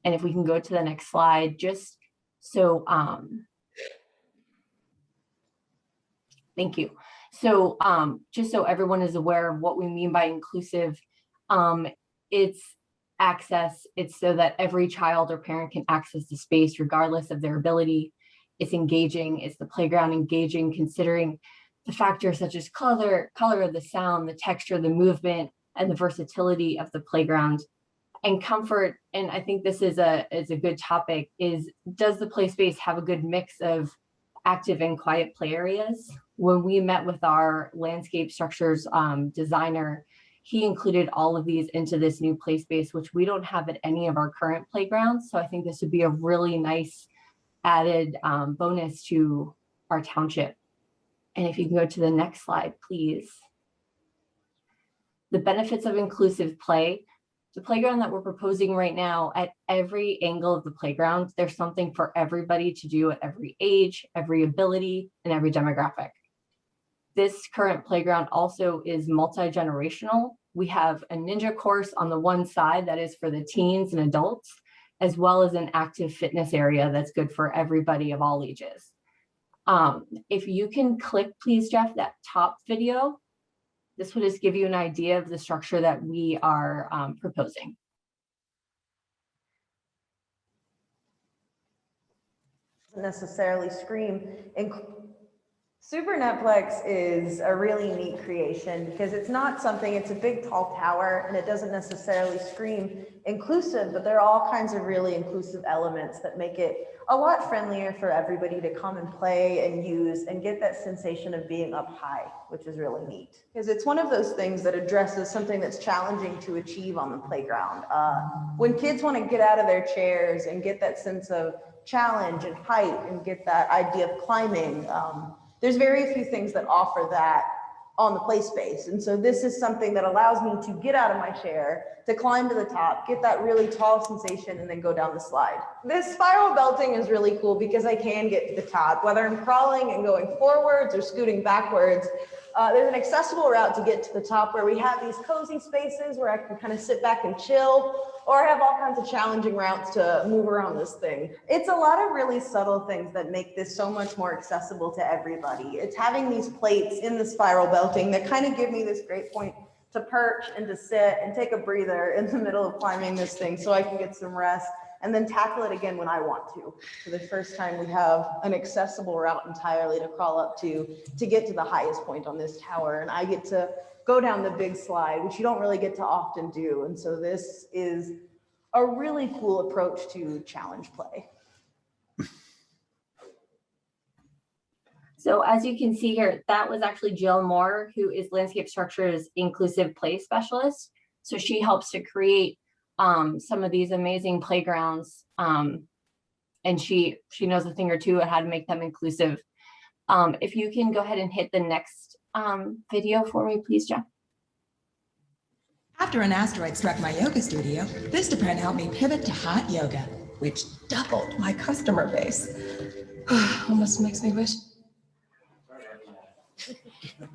And if we can go to the next slide, just so, thank you. So just so everyone is aware of what we mean by inclusive, it's access. It's so that every child or parent can access the space regardless of their ability. It's engaging. It's the playground engaging, considering the factors such as color of the sound, the texture, the movement, and the versatility of the playground. And comfort, and I think this is a good topic, is does the play space have a good mix of active and quiet play areas? When we met with our landscape structures designer, he included all of these into this new play space, which we don't have at any of our current playgrounds. So I think this would be a really nice added bonus to our township. And if you can go to the next slide, please. The benefits of inclusive play. The playground that we're proposing right now, at every angle of the playground, there's something for everybody to do at every age, every ability, and every demographic. This current playground also is multi-generational. We have a ninja course on the one side that is for the teens and adults, as well as an active fitness area that's good for everybody of all ages. If you can click, please, Jeff, that top video. This will just give you an idea of the structure that we are proposing. Necessarily scream. Super Netplex is a really neat creation because it's not something, it's a big tall tower and it doesn't necessarily scream inclusive, but there are all kinds of really inclusive elements that make it a lot friendlier for everybody to come and play and use and get that sensation of being up high, which is really neat. Because it's one of those things that addresses something that's challenging to achieve on the playground. When kids want to get out of their chairs and get that sense of challenge and height and get that idea of climbing, there's very few things that offer that on the play space. And so this is something that allows me to get out of my chair, to climb to the top, get that really tall sensation, and then go down the slide. This spiral belting is really cool because I can get to the top, whether I'm crawling and going forwards or scooting backwards. There's an accessible route to get to the top where we have these cozy spaces where I can kind of sit back and chill, or I have all kinds of challenging routes to move around this thing. It's a lot of really subtle things that make this so much more accessible to everybody. It's having these plates in the spiral belting that kind of give me this great point to perch and to sit and take a breather in the middle of climbing this thing so I can get some rest and then tackle it again when I want to. For the first time, we have an accessible route entirely to crawl up to get to the highest point on this tower. And I get to go down the big slide, which you don't really get to often do. And so this is a really cool approach to challenge play. So as you can see here, that was actually Jill Moore, who is Landscape Structures Inclusive Play Specialist. So she helps to create some of these amazing playgrounds, and she knows a thing or two on how to make them inclusive. If you can go ahead and hit the next video for me, please, Jeff. After an asteroid struck my yoga studio, Vistaprint helped me pivot to hot yoga, which doubled my customer base. Almost makes me wish. All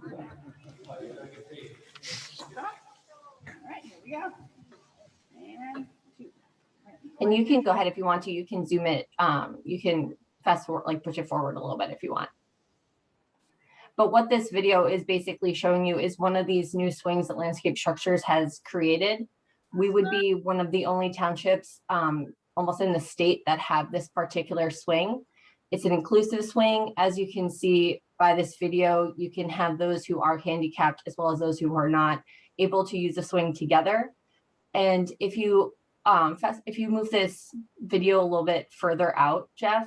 right, here we go. And you can go ahead if you want to. You can zoom it. You can fast forward, like push it forward a little bit if you want. But what this video is basically showing you is one of these new swings that Landscape Structures has created. We would be one of the only townships almost in the state that have this particular swing. It's an inclusive swing. As you can see by this video, you can have those who are handicapped as well as those who are not able to use the swing together. And if you move this video a little bit further out, Jeff,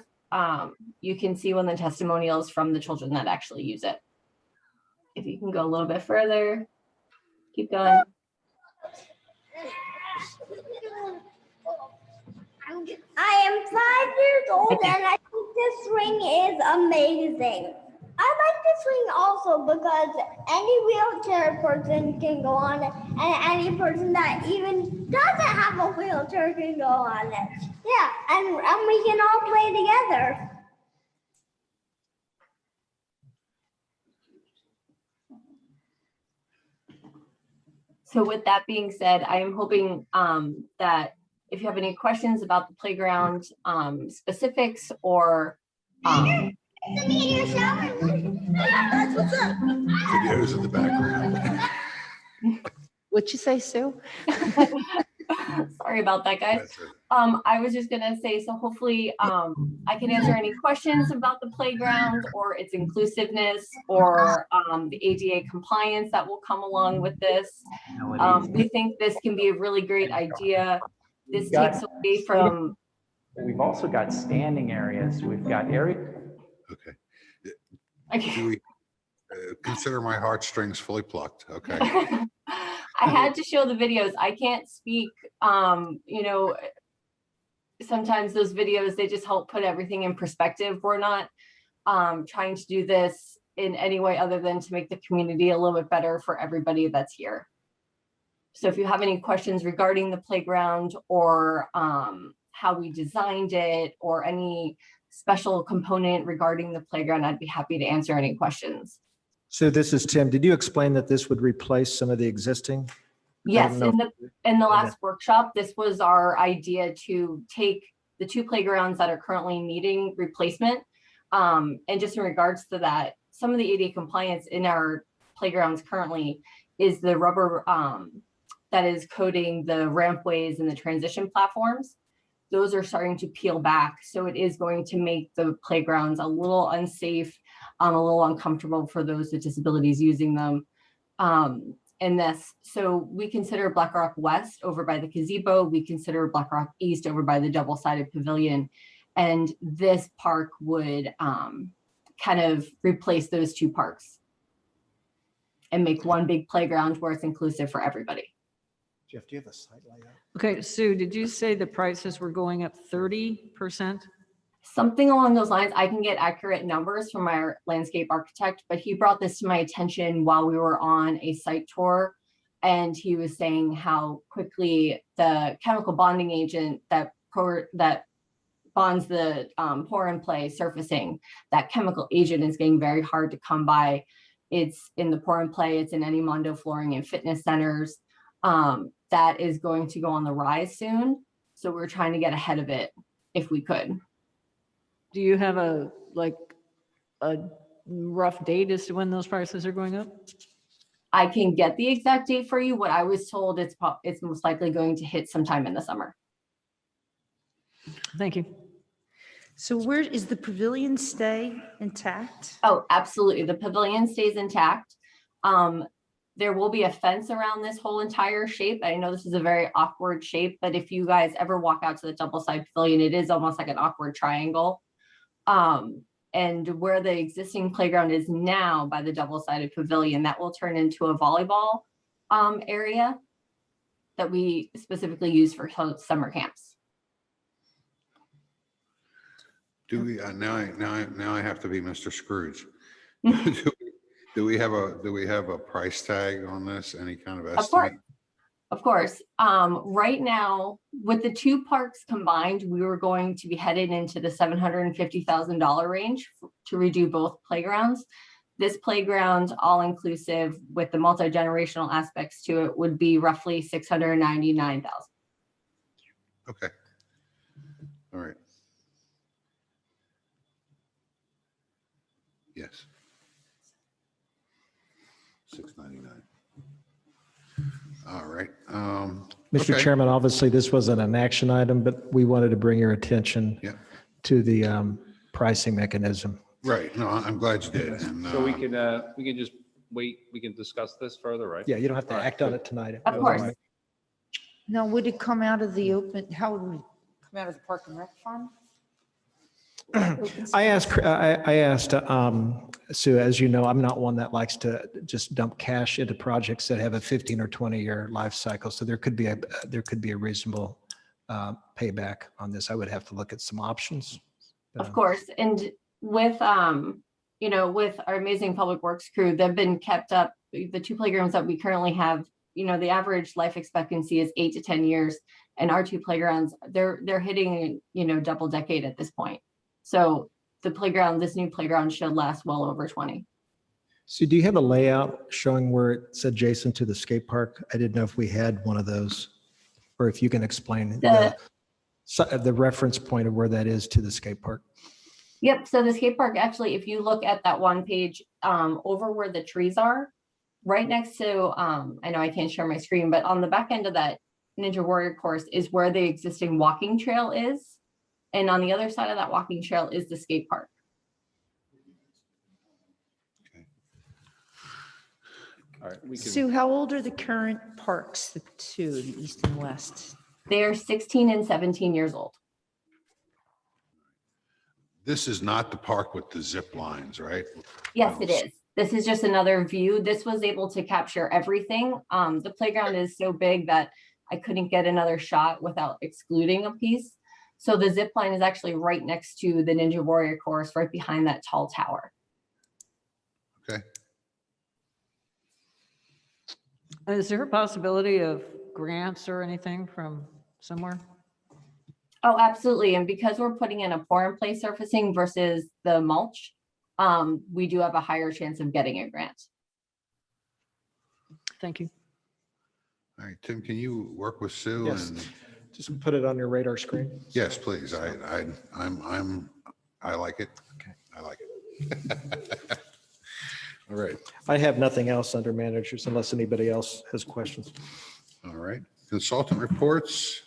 you can see one of the testimonials from the children that actually use it. If you can go a little bit further, keep going. I am 5 years old and I think this swing is amazing. I like this swing also because any wheelchair person can go on it, and any person that even doesn't have a wheelchair can go on it. Yeah, and we can all play together. So with that being said, I am hoping that if you have any questions about the playground specifics or That's what's up. Videos in the background. What'd you say, Sue? sorry about that, guys. I was just gonna say, so hopefully I can answer any questions about the playground or its inclusiveness or the ADA compliance that will come along with this. We think this can be a really great idea. This takes away from. We've also got standing areas. We've got area. Okay. Do we consider my heartstrings fully plucked? Okay. I had to show the videos. I can't speak, you know, sometimes those videos, they just help put everything in perspective. We're not trying to do this in any way other than to make the community a little bit better for everybody that's here. So if you have any questions regarding the playground or how we designed it or any special component regarding the playground, I'd be happy to answer any questions. So this is Tim. Did you explain that this would replace some of the existing? Yes, in the last workshop, this was our idea to take the 2 playgrounds that are currently needing replacement. And just in regards to that, some of the ADA compliance in our playgrounds currently is the rubber that is coating the rampways and the transition platforms. Those are starting to peel back. So it is going to make the playgrounds a little unsafe, a little uncomfortable for those with disabilities using them. In this, so we consider Black Rock West over by the gazebo. We consider Black Rock East over by the double-sided pavilion. And this park would kind of replace those 2 parks and make one big playground where it's inclusive for everybody. Jeff, do you have a site layout? Okay, Sue, did you say the prices were going up 30%? Something along those lines. I can get accurate numbers from our landscape architect, but he brought this to my attention while we were on a site tour. And he was saying how quickly the chemical bonding agent that bonds the pour and play surfacing, that chemical agent is getting very hard to come by. It's in the pour and play, it's in any Mondo flooring and fitness centers. That is going to go on the rise soon. So we're trying to get ahead of it if we could. Do you have a rough date as to when those prices are going up? I can get the exact date for you. What I was told, it's most likely going to hit sometime in the summer. Thank you. So where is the pavilion stay intact? Oh, absolutely. The pavilion stays intact. There will be a fence around this whole entire shape. I know this is a very awkward shape, but if you guys ever walk out to the double side pavilion, it is almost like an awkward triangle. And where the existing playground is now by the double-sided pavilion, that will turn into a volleyball area that we specifically use for summer camps. Do we now I have to be Mr. Scrooge. Do we have a price tag on this? Any kind of estimate? Of course. Right now, with the 2 parks combined, we were going to be headed into the $750,000 range to redo both playgrounds. This playground, all inclusive with the multi-generational aspects to it, would be roughly $699,000. Okay. All right. Yes. $699. All right. Mr. Okay. Chairman, obviously this wasn't an action item, but we wanted to bring your attention to the pricing mechanism. Right. No, I'm glad you did. And, So we can just wait, we can discuss this further, right? Yeah, you don't have to All right, act on good. it tonight. Of course. Now, would it come out of the open, how would it come out of the Park and Rec Fund? I asked Sue, as you know, I'm not one that likes to just dump cash into projects that have a 15 or 20-year life cycle. So there could be a reasonable payback on this. I would have to look at some options. Of course, and with with our amazing public works crew, they've been kept up. The 2 playgrounds that we currently have, the average life expectancy is 8 to 10 years, and our 2 playgrounds, they're hitting double decade at this point. So this new playground should last well over 20. So do you have a layout showing where it's adjacent to the skate park? I didn't know if we had one of those, or if you can explain the reference point of where that is to the skate park. Yep. So the skate park, actually, if you look at that one page over where the trees are, right next to, I know I can't share my screen, but on the back end of that Ninja Warrior course is where the existing walking trail is. And on the other side of that walking trail is the skate park. All right, we can. Sue, how old are the current parks, the 2, the east and west? They're 16 and 17 years old. this is not the park with the zip lines, right? Yes, it is. This is just another view. This was able to capture everything. The playground is so big that I couldn't get another shot without excluding a piece. So the zip line is actually right next to the Ninja Warrior course, right behind that tall tower. Okay. Is there a possibility of grants or anything from somewhere? Oh, absolutely. And because we're putting in a pour and play surfacing versus the mulch, we do have a higher chance of getting a grant. Thank you. All right, Tim, can you work with Sue? Yes. And Just put it on your radar screen. yes, please. I like it. Okay. I like it. All right. I have nothing else under managers unless anybody else has questions. All right. Consultant reports.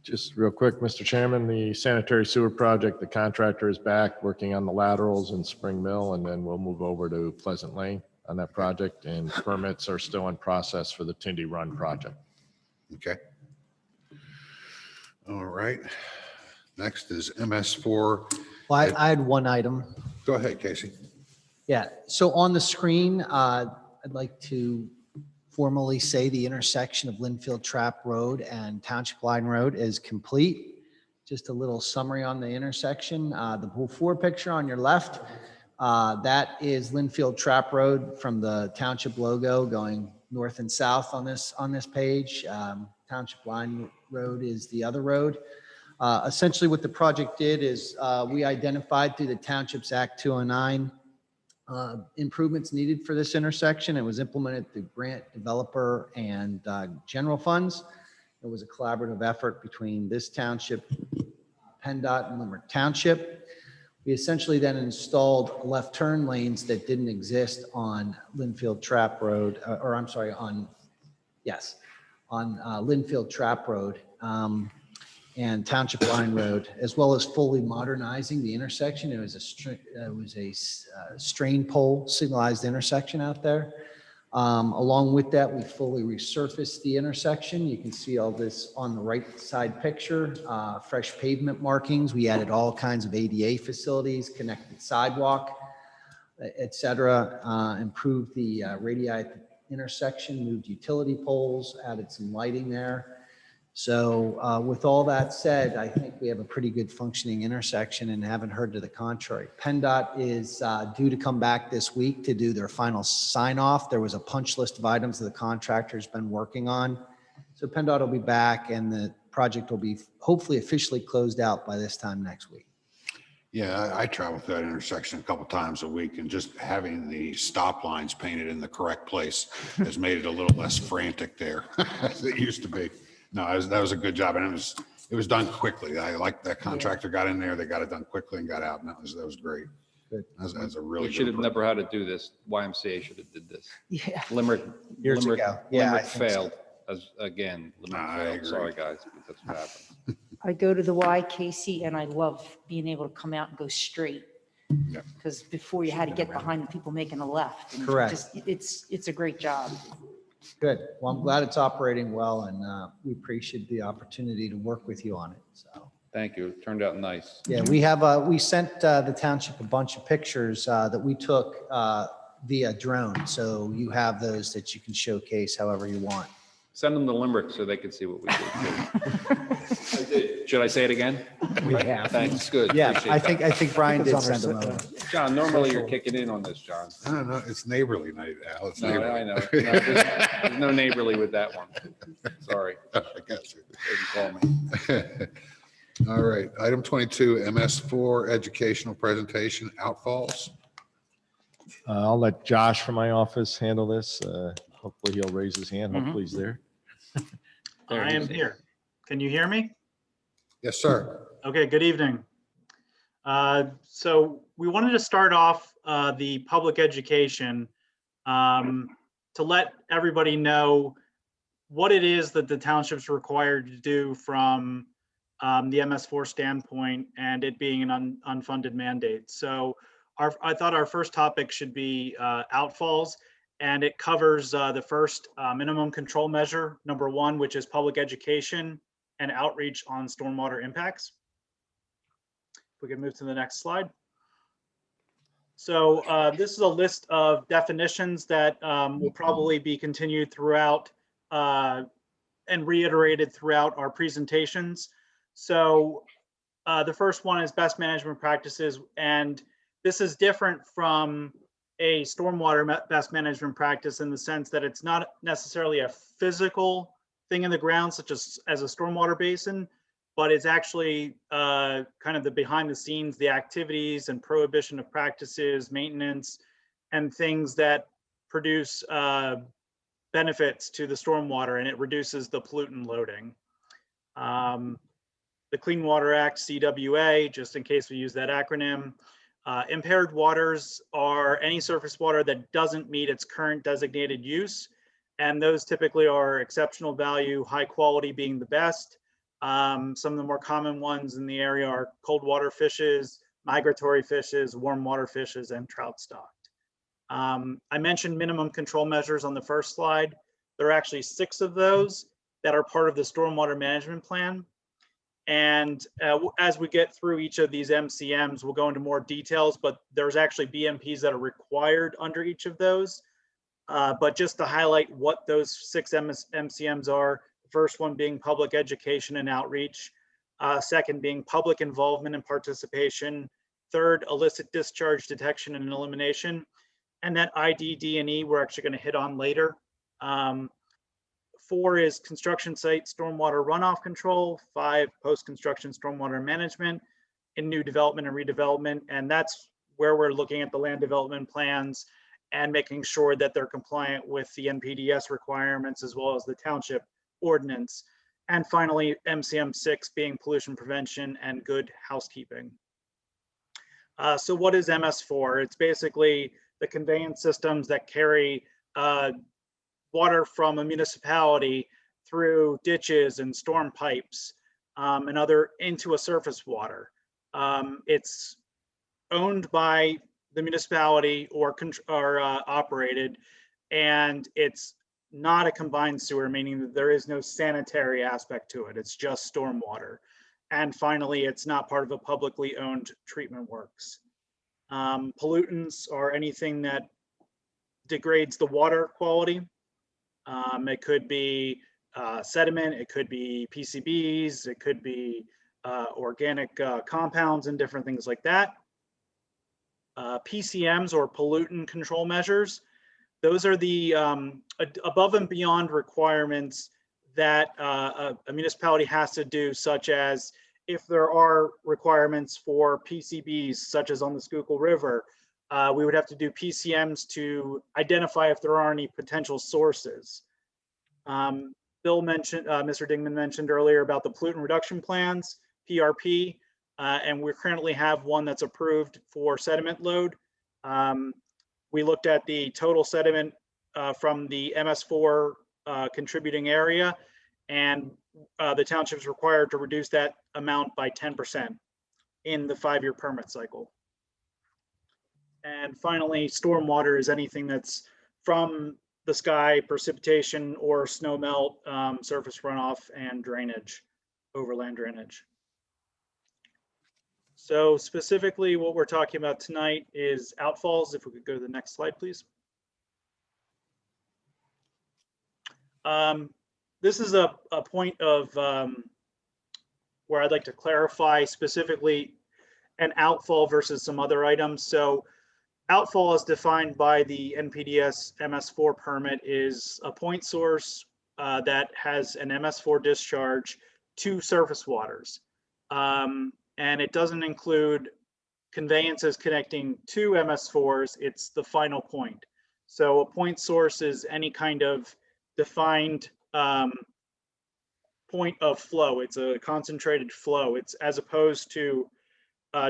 Just real quick, Mr. Chairman, the sanitary sewer project, the contractor is back working on the laterals in Spring Mill, and then we'll move over to Pleasant Lane on that project, and permits are still in process for the Tindy Run project. Okay. All right. Next is MS4. Well, I had one item. Go ahead, Casey. Yeah, so on the screen, I'd like to formally say the intersection of Linfield Trap Road and Township Line Road is complete. Just a little summary on the intersection. The before picture on your left, that is Linfield Trap Road from the Township logo going north and south on this page. Township Line Road is the other road. Essentially what the project did is we identified through the Townships Act 209 improvements needed for this intersection. It was implemented through grant, developer, and general funds. It was a collaborative effort between this township, PennDOT, and Limerick Township. We essentially then installed left turn lanes that didn't exist on Linfield Trap Road, on Linfield Trap Road and Township Line Road, as well as fully modernizing the intersection. It was a strain pole signalized intersection out there. Along with that, we fully resurfaced the intersection. You can see all this on the right side picture, fresh pavement markings. We added all kinds of ADA facilities, connected sidewalk, et cetera, improved the radii at the intersection, moved utility poles, added some lighting there. So with all that said, I think we have a pretty good functioning intersection and haven't heard to the contrary. PennDOT is due to come back this week to do their final sign off. There was a punch list of items that the contractor's been working on. So PennDOT will be back and the project will be hopefully officially closed out by this time next week. Yeah, I travel through that intersection a couple times a week, and just having the stop lines painted in the correct place has made it a little less frantic there as it used to be. No, that was a good job, and it was done quickly. I like that contractor got in there, they got it done quickly and got out, and that was great. Good. That was a really We good should have improvement. never had to do this. YMCA should have did this. Yeah. Years ago. Yeah, I Limerick think so. failed as again. Limerick I failed. agree. Sorry, guys, but that's what happened. I go to the Y, Casey, and I love being able to come out and go straight. Yeah. Because before you had to get behind the people making a left. And Correct. It's a great job. Good. Well, I'm glad it's operating well, and we appreciate the opportunity to work with you on it. So, Thank you. It turned out nice. yeah, we sent the township a bunch of pictures that we took via drone. So you have those that you can showcase however you want. Send them to Limerick so they can see what we did too. Should I say it again? We have. Thanks, good. Yeah, Appreciate that. I think Brian did It's on send our them over. John, normally you're kicking in on this, John. No, it's neighborly night, Al. It's No, neighborly. I know. No, there's no neighborly with that one. Sorry. I got you. Didn't call me. All right, item 22, MS4 educational presentation, outfalls. I'll let Josh from my office handle this. Hopefully he'll raise his hand. Hopefully he's there. I am here. Can you hear me? Yes, sir. Okay, good evening. So we wanted to start off the public education to let everybody know what it is that the township's required to do from the MS4 standpoint, and it being an unfunded mandate. So I thought our first topic should be outfalls, and it covers the first minimum control measure, number 1, which is public education and outreach on stormwater impacts. If we can move to the next slide. So this is a list of definitions that will probably be continued throughout and reiterated throughout our presentations. So the first one is best management practices, and this is different from a stormwater best management practice in the sense that it's not necessarily a physical thing in the ground, such as a stormwater basin, but it's actually kind of the behind the scenes, the activities and prohibition of practices, maintenance, and things that produce benefits to the stormwater, and it reduces the pollutant loading. The Clean Water Act, CWA, just in case we use that acronym. Impaired waters are any surface water that doesn't meet its current designated use. And those typically are exceptional value, high quality being the best. Some of the more common ones in the area are cold water fishes, migratory fishes, warm water fishes, and trout stocked. I mentioned minimum control measures on the first slide. There are actually 6 of those that are part of the stormwater management plan. And as we get through each of these MCMs, we'll go into more details, but there's actually BMPs that are required under each of those. But just to highlight what those 6 MCMs are, the first one being public education and outreach, second being public involvement and participation, third, illicit discharge detection and elimination, and that ID, D, and E we're actually going to hit on later. 4 is construction site stormwater runoff control, 5, post-construction stormwater management in new development and redevelopment. And that's where we're looking at the land development plans and making sure that they're compliant with the NPDS requirements as well as the township ordinance. And finally, MCM 6 being pollution prevention and good housekeeping. So what is MS4? It's basically the conveyance systems that carry water from a municipality through ditches and storm pipes and other into a surface water. It's owned by the municipality or operated, and it's not a combined sewer, meaning that there is no sanitary aspect to it. It's just stormwater. And finally, it's not part of a publicly owned treatment works. Pollutants are anything that degrades the water quality. It could be sediment, it could be PCBs, it could be organic compounds and different things like that. PCMs or pollutant control measures, those are the above and beyond requirements that a municipality has to do, such as if there are requirements for PCBs, such as on the Schuylkill River, we would have to do PCMs to identify if there are any potential sources. Bill mentioned, Mr. Dingman mentioned earlier about the pollutant reduction plans, PRP, and we currently have one that's approved for sediment load. We looked at the total sediment from the MS4 contributing area, and the township's required to reduce that amount by 10% in the 5-year permit cycle. And finally, stormwater is anything that's from the sky, precipitation or snow melt, surface runoff, and drainage, overland drainage. So specifically what we're talking about tonight is outfalls. If we could go to the next slide, please. This is a point of where I'd like to clarify specifically an outfall versus some other items. So outfall as defined by the NPDES MS4 permit is a point source that has an MS4 discharge to surface waters. And it doesn't include conveyances connecting to MS4s, it's the final point. So a point source is any kind of defined point of flow. It's a concentrated flow. It's as opposed to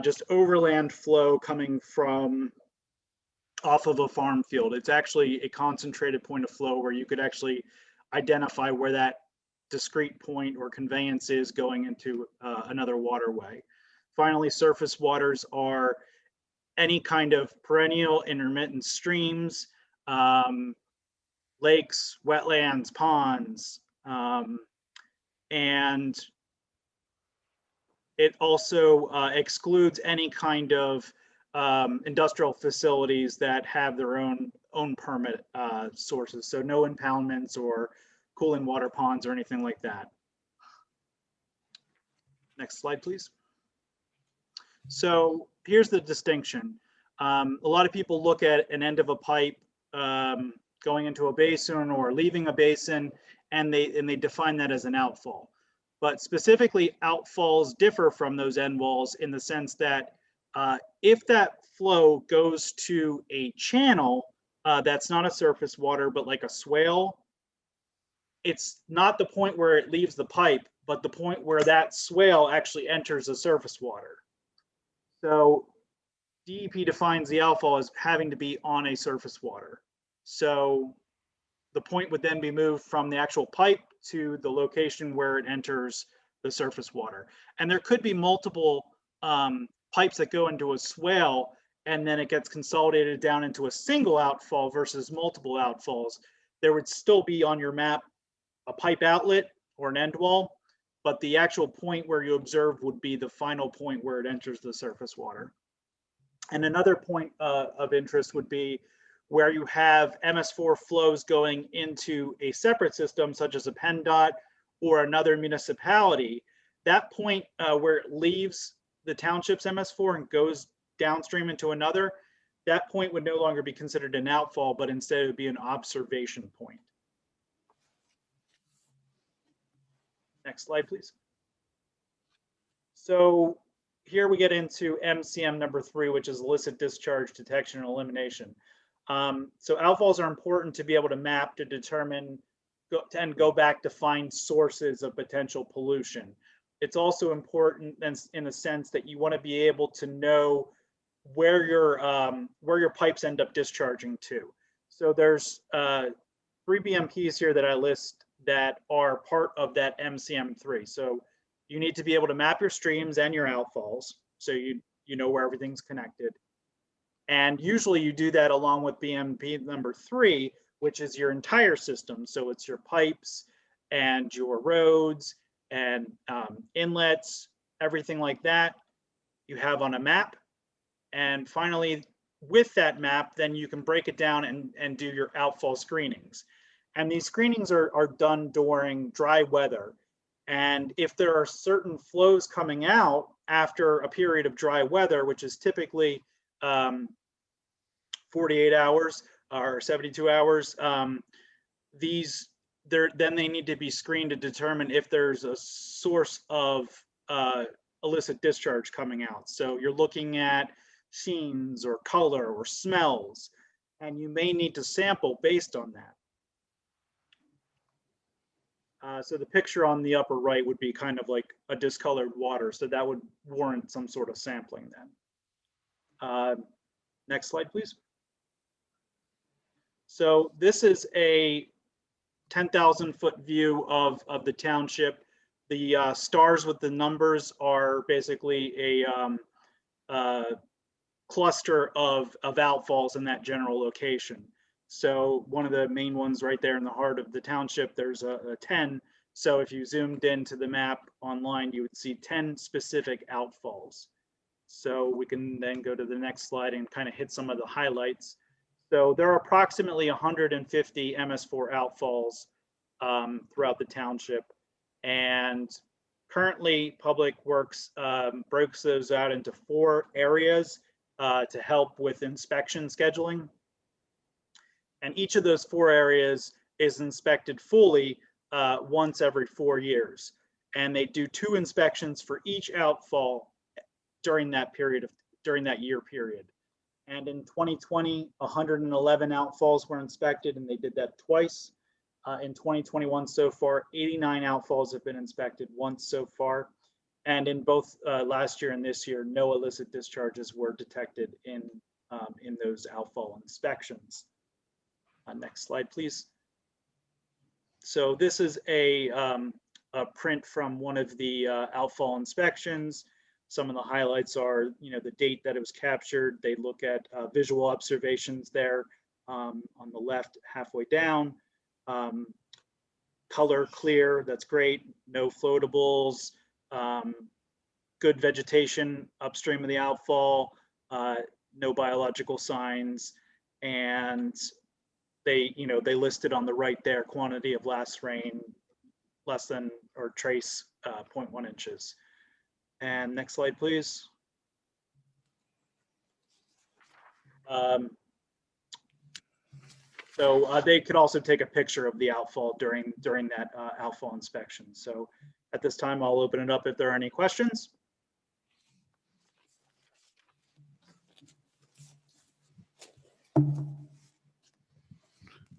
just overland flow coming from off of a farm field. It's actually a concentrated point of flow where you could actually identify where that discrete point or conveyance is going into another waterway. Finally, surface waters are any kind of perennial intermittent streams, lakes, wetlands, ponds, and it also excludes any kind of industrial facilities that have their own permit sources. So no impoundments or cooling water ponds or anything like that. Next slide, please. So here's the distinction. A lot of people look at an end of a pipe going into a basin or leaving a basin, and they define that as an outfall. But specifically, outfalls differ from those end walls in the sense that if that flow goes to a channel that's not a surface water, but like a swale, it's not the point where it leaves the pipe, but the point where that swale actually enters the surface water. So DEP defines the outfall as having to be on a surface water. So the point would then be moved from the actual pipe to the location where it enters the surface water. And there could be multiple pipes that go into a swale, and then it gets consolidated down into a single outfall versus multiple outfalls. There would still be on your map a pipe outlet or an end wall, but the actual point where you observe would be the final point where it enters the surface water. And another point of interest would be where you have MS4 flows going into a separate system, such as a PennDOT or another municipality. That point where it leaves the township's MS4 and goes downstream into another, that point would no longer be considered an outfall, but instead it would be an observation point. Next slide, please. So here we get into MCM number 3, which is illicit discharge detection and elimination. So outfalls are important to be able to map, to determine, and go back to find sources of potential pollution. It's also important in the sense that you want to be able to know where your pipes end up discharging to. So there's 3 BMPs here that I list that are part of that MCM3. So you need to be able to map your streams and your outfalls, so you know where everything's connected. And usually you do that along with BMP number 3, which is your entire system. So it's your pipes and your roads and inlets, everything like that you have on a map. And finally, with that map, then you can break it down and do your outfall screenings. And these screenings are done during dry weather. And if there are certain flows coming out after a period of dry weather, which is typically 48 hours or 72 hours, then they need to be screened to determine if there's a source of illicit discharge coming out. So you're looking at sheens or color or smells, and you may need to sample based on that. So the picture on the upper right would be kind of like a discolored water. So that would warrant some sort of sampling then. Next slide, please. So this is a 10,000 foot view of the township The stars with the numbers are basically a cluster of outfalls in that general location. So one of the main ones right there in the heart of the township, there's a 10. So if you zoomed into the map online, you would see 10 specific outfalls. So we can then go to the next slide and kind of hit some of the highlights. So there are approximately 150 MS4 outfalls throughout the township. And currently Public Works breaks those out into 4 areas to help with inspection scheduling. And each of those 4 areas is inspected fully once every 4 years. And they do 2 inspections for each outfall during that year period. And in 2020, 111 outfalls were inspected, and they did that twice. In 2021 so far, 89 outfalls have been inspected once so far. And in both last year and this year, no illicit discharges were detected in those outfall inspections. Next slide, please. So this is a print from one of the outfall inspections. Some of the highlights are, the date that it was captured. They look at visual observations there on the left, halfway down. Color clear, that's great. No floatables. Good vegetation upstream of the outfall. No biological signs, and they listed on the right there quantity of last rain less than or trace 0.1 inches. And next slide, please. So they could also take a picture of the outfall during that outfall inspection. So at this time, I'll open it up if there are any questions.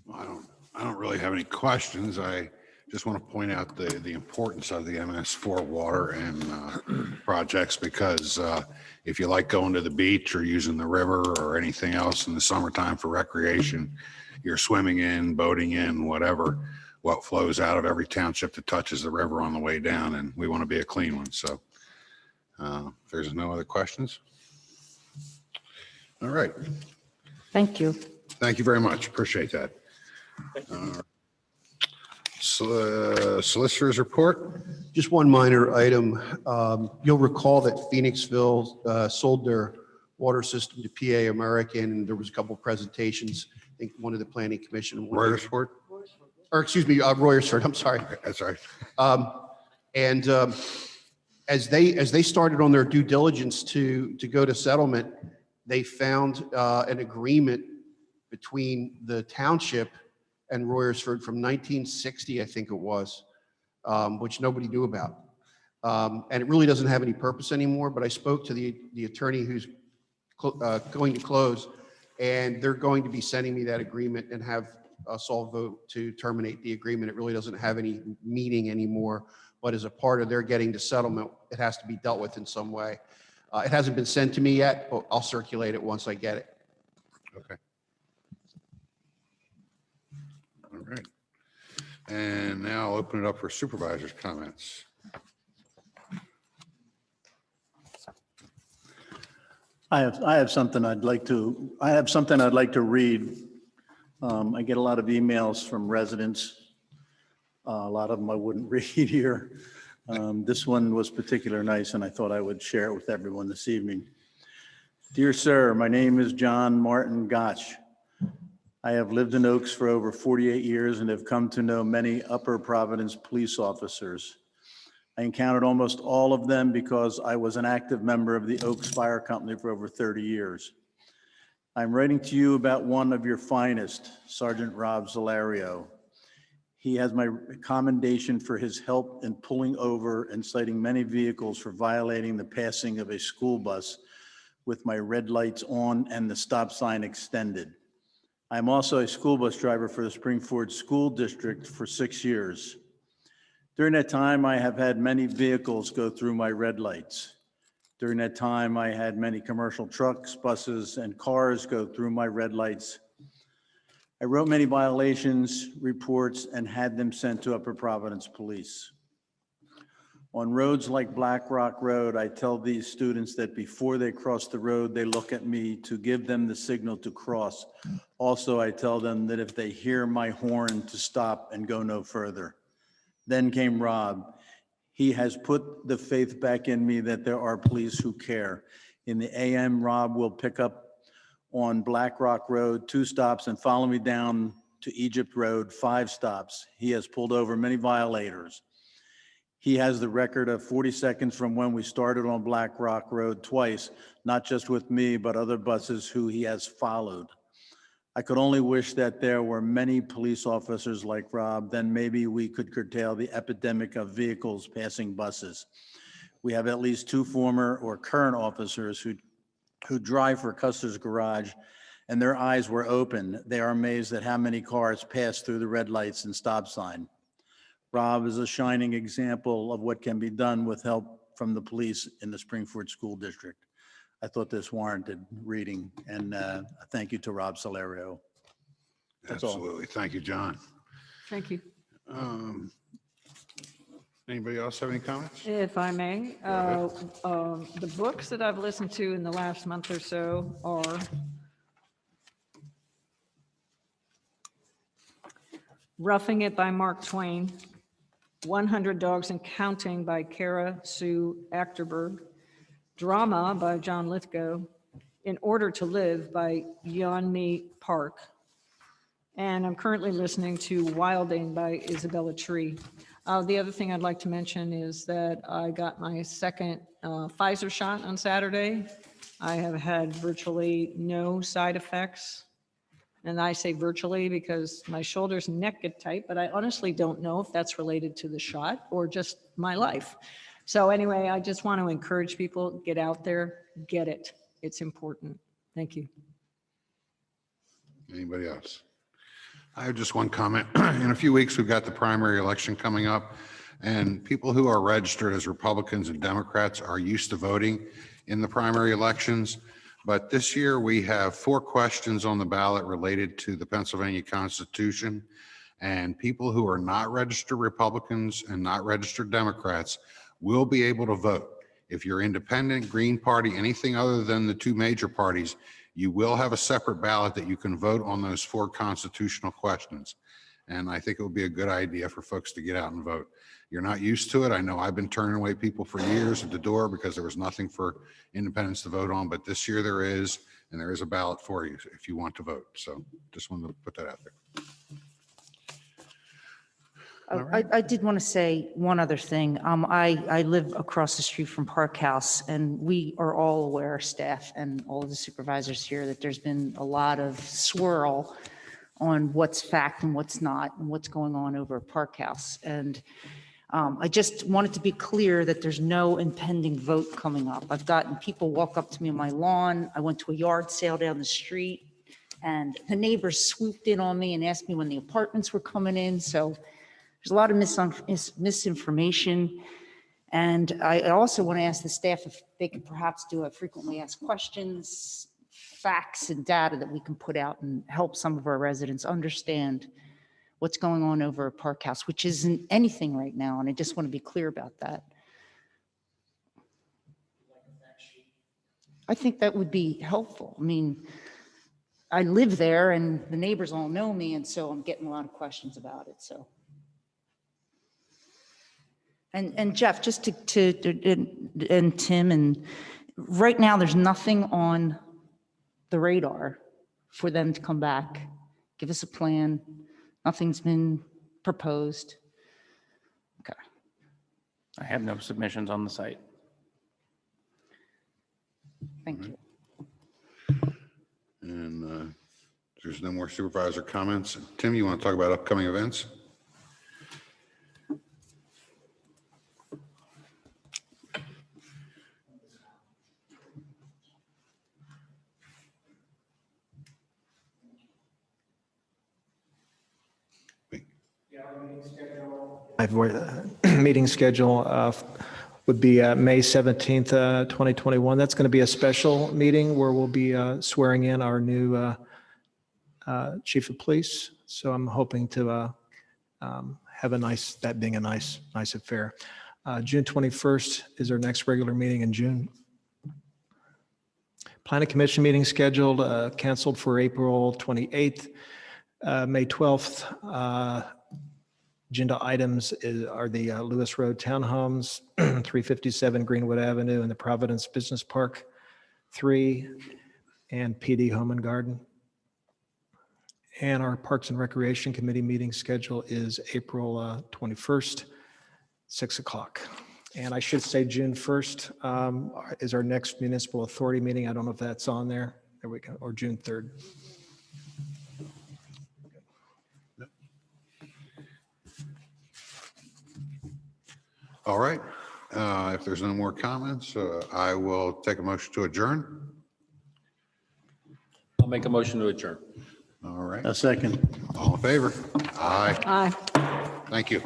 Well, I don't really have any questions. I just want to point out the importance of the MS4 water and projects, because if you like going to the beach or using the river or anything else in the summertime for recreation, you're swimming in, boating in, whatever, what flows out of every township that touches the river on the way down, and we want to be a clean one. So if there's no other questions. All right. Thank you. Thank you very much. Appreciate that. Solicitor's report. Just one minor item. You'll recall that Phoenixville sold their water system to PA American, and there was a couple presentations. I think one of the planning commission. Royersford? Or excuse me, Royersford, I'm sorry. That's right. And as they started on their due diligence to go to settlement, they found an agreement between the township and Royersford from 1960, I think it was, which nobody knew about. And it really doesn't have any purpose anymore, but I spoke to the attorney who's going to close, and they're going to be sending me that agreement and have us all vote to terminate the agreement. It really doesn't have any meaning anymore, but as a part of their getting to settlement, it has to be dealt with in some way. It hasn't been sent to me yet, but I'll circulate it once I get it. Okay. All right. And now I'll open it up for supervisors' comments. I have something I'd like to read. I get a lot of emails from residents. A lot of them I wouldn't read here. This one was particularly nice, and I thought I would share it with everyone this evening. Dear sir, my name is John Martin Gotch. I have lived in Oaks for over 48 years and have come to know many Upper Providence police officers. I encountered almost all of them because I was an active member of the Oaks Fire Company for over 30 years. I'm writing to you about one of your finest, Sergeant Rob Zalario. He has my commendation for his help in pulling over and citing many vehicles for violating the passing of a school bus with my red lights on and the stop sign extended. I'm also a school bus driver for the Springford School District for 6 years. During that time, I have had many vehicles go through my red lights. During that time, I had many commercial trucks, buses, and cars go through my red lights. I wrote many violations reports and had them sent to Upper Providence Police. On roads like Black Rock Road, I tell these students that before they cross the road, they look at me to give them the signal to cross. Also, I tell them that if they hear my horn, to stop and go no further. Then came Rob. He has put the faith back in me that there are police who care. In the AM, Rob will pick up on Black Rock Road, 2 stops, and follow me down to Egypt Road, 5 stops. He has pulled over many violators. He has the record of 40 seconds from when we started on Black Rock Road twice, not just with me, but other buses who he has followed. I could only wish that there were many police officers like Rob, then maybe we could curtail the epidemic of vehicles passing buses. We have at least 2 former or current officers who drive for Custer's Garage, and their eyes were open. They are amazed at how many cars pass through the red lights and stop sign. Rob is a shining example of what can be done with help from the police in the Springford School District. I thought this warranted reading, and thank you to Rob Solario. That's all. Absolutely. Thank you, John. Thank you. Anybody else have any comments? If I may, the books that I've listened to in the last month or so are Roughing It by Mark Twain, 100 Dogs and Counting by Kara Sue Achterberg, Drama by John Lithgow, In Order to Live by Yeonmi Park, and I'm currently listening to Wilding by Isabella Tree. The other thing I'd like to mention is that I got my second Pfizer shot on Saturday. I have had virtually no side effects. And I say virtually because my shoulders and neck get tight, but I honestly don't know if that's related to the shot or just my life. So anyway, I just want to encourage people, get out there, get it. It's important. Thank you. Anybody else? I have just one comment. In a few weeks, we've got the primary election coming up, and people who are registered as Republicans and Democrats are used to voting in the primary elections. But this year, we have 4 questions on the ballot related to the Pennsylvania Constitution, and people who are not registered Republicans and not registered Democrats will be able to vote. If you're independent, Green Party, anything other than the 2 major parties, you will have a separate ballot that you can vote on those 4 constitutional questions. And I think it would be a good idea for folks to get out and vote. You're not used to it. I know I've been turning away people for years at the door because there was nothing for independents to vote on, but this year there is, and there is a ballot for you if you want to vote. So just wanted to put that out there. I did want to say one other thing. I live across the street from Park House, and we are all aware, staff and all of the supervisors here, that there's been a lot of swirl on what's fact and what's not, and what's going on over at Park House. And I just wanted to be clear that there's no impending vote coming up. I've gotten people walk up to me on my lawn. I went to a yard sale down the street, and the neighbors swooped in on me and asked me when the apartments were coming in. So there's a lot of misinformation. And I also want to ask the staff if they could perhaps do a frequently asked questions, facts and data that we can put out and help some of our residents understand what's going on over at Park House, which isn't anything right now. And I just want to be clear about that. I think that would be helpful. I mean, I live there and the neighbors all know me, and so I'm getting a lot of questions about it. So. And Jeff, just and Tim, and right now there's nothing on the radar for them to come back, give us a plan. Nothing's been proposed. Okay. I have no submissions on the site. Thank you. And there's no more supervisor comments. Tim, you want to talk about upcoming events? Meeting schedule would be May 17th, 2021. That's going to be a special meeting where we'll be swearing in our new chief of police. So I'm hoping to have that being a nice affair. June 21st is our next regular meeting in June. Planning Commission meeting scheduled, canceled for April 28th. May 12th, agenda items are the Lewis Road Townhomes, 357 Greenwood Avenue, and the Providence Business Park 3, and PD Home and Garden. And our Parks and Recreation Committee meeting schedule is April 21st, 6 o'clock. And I should say June 1st is our next municipal authority meeting. I don't know if that's on there. There we go. Or June 3rd. All right. If there's no more comments, I will take a motion to adjourn. I'll make a motion to adjourn. All right. A second. All in favor? Aye. Aye. Thank you.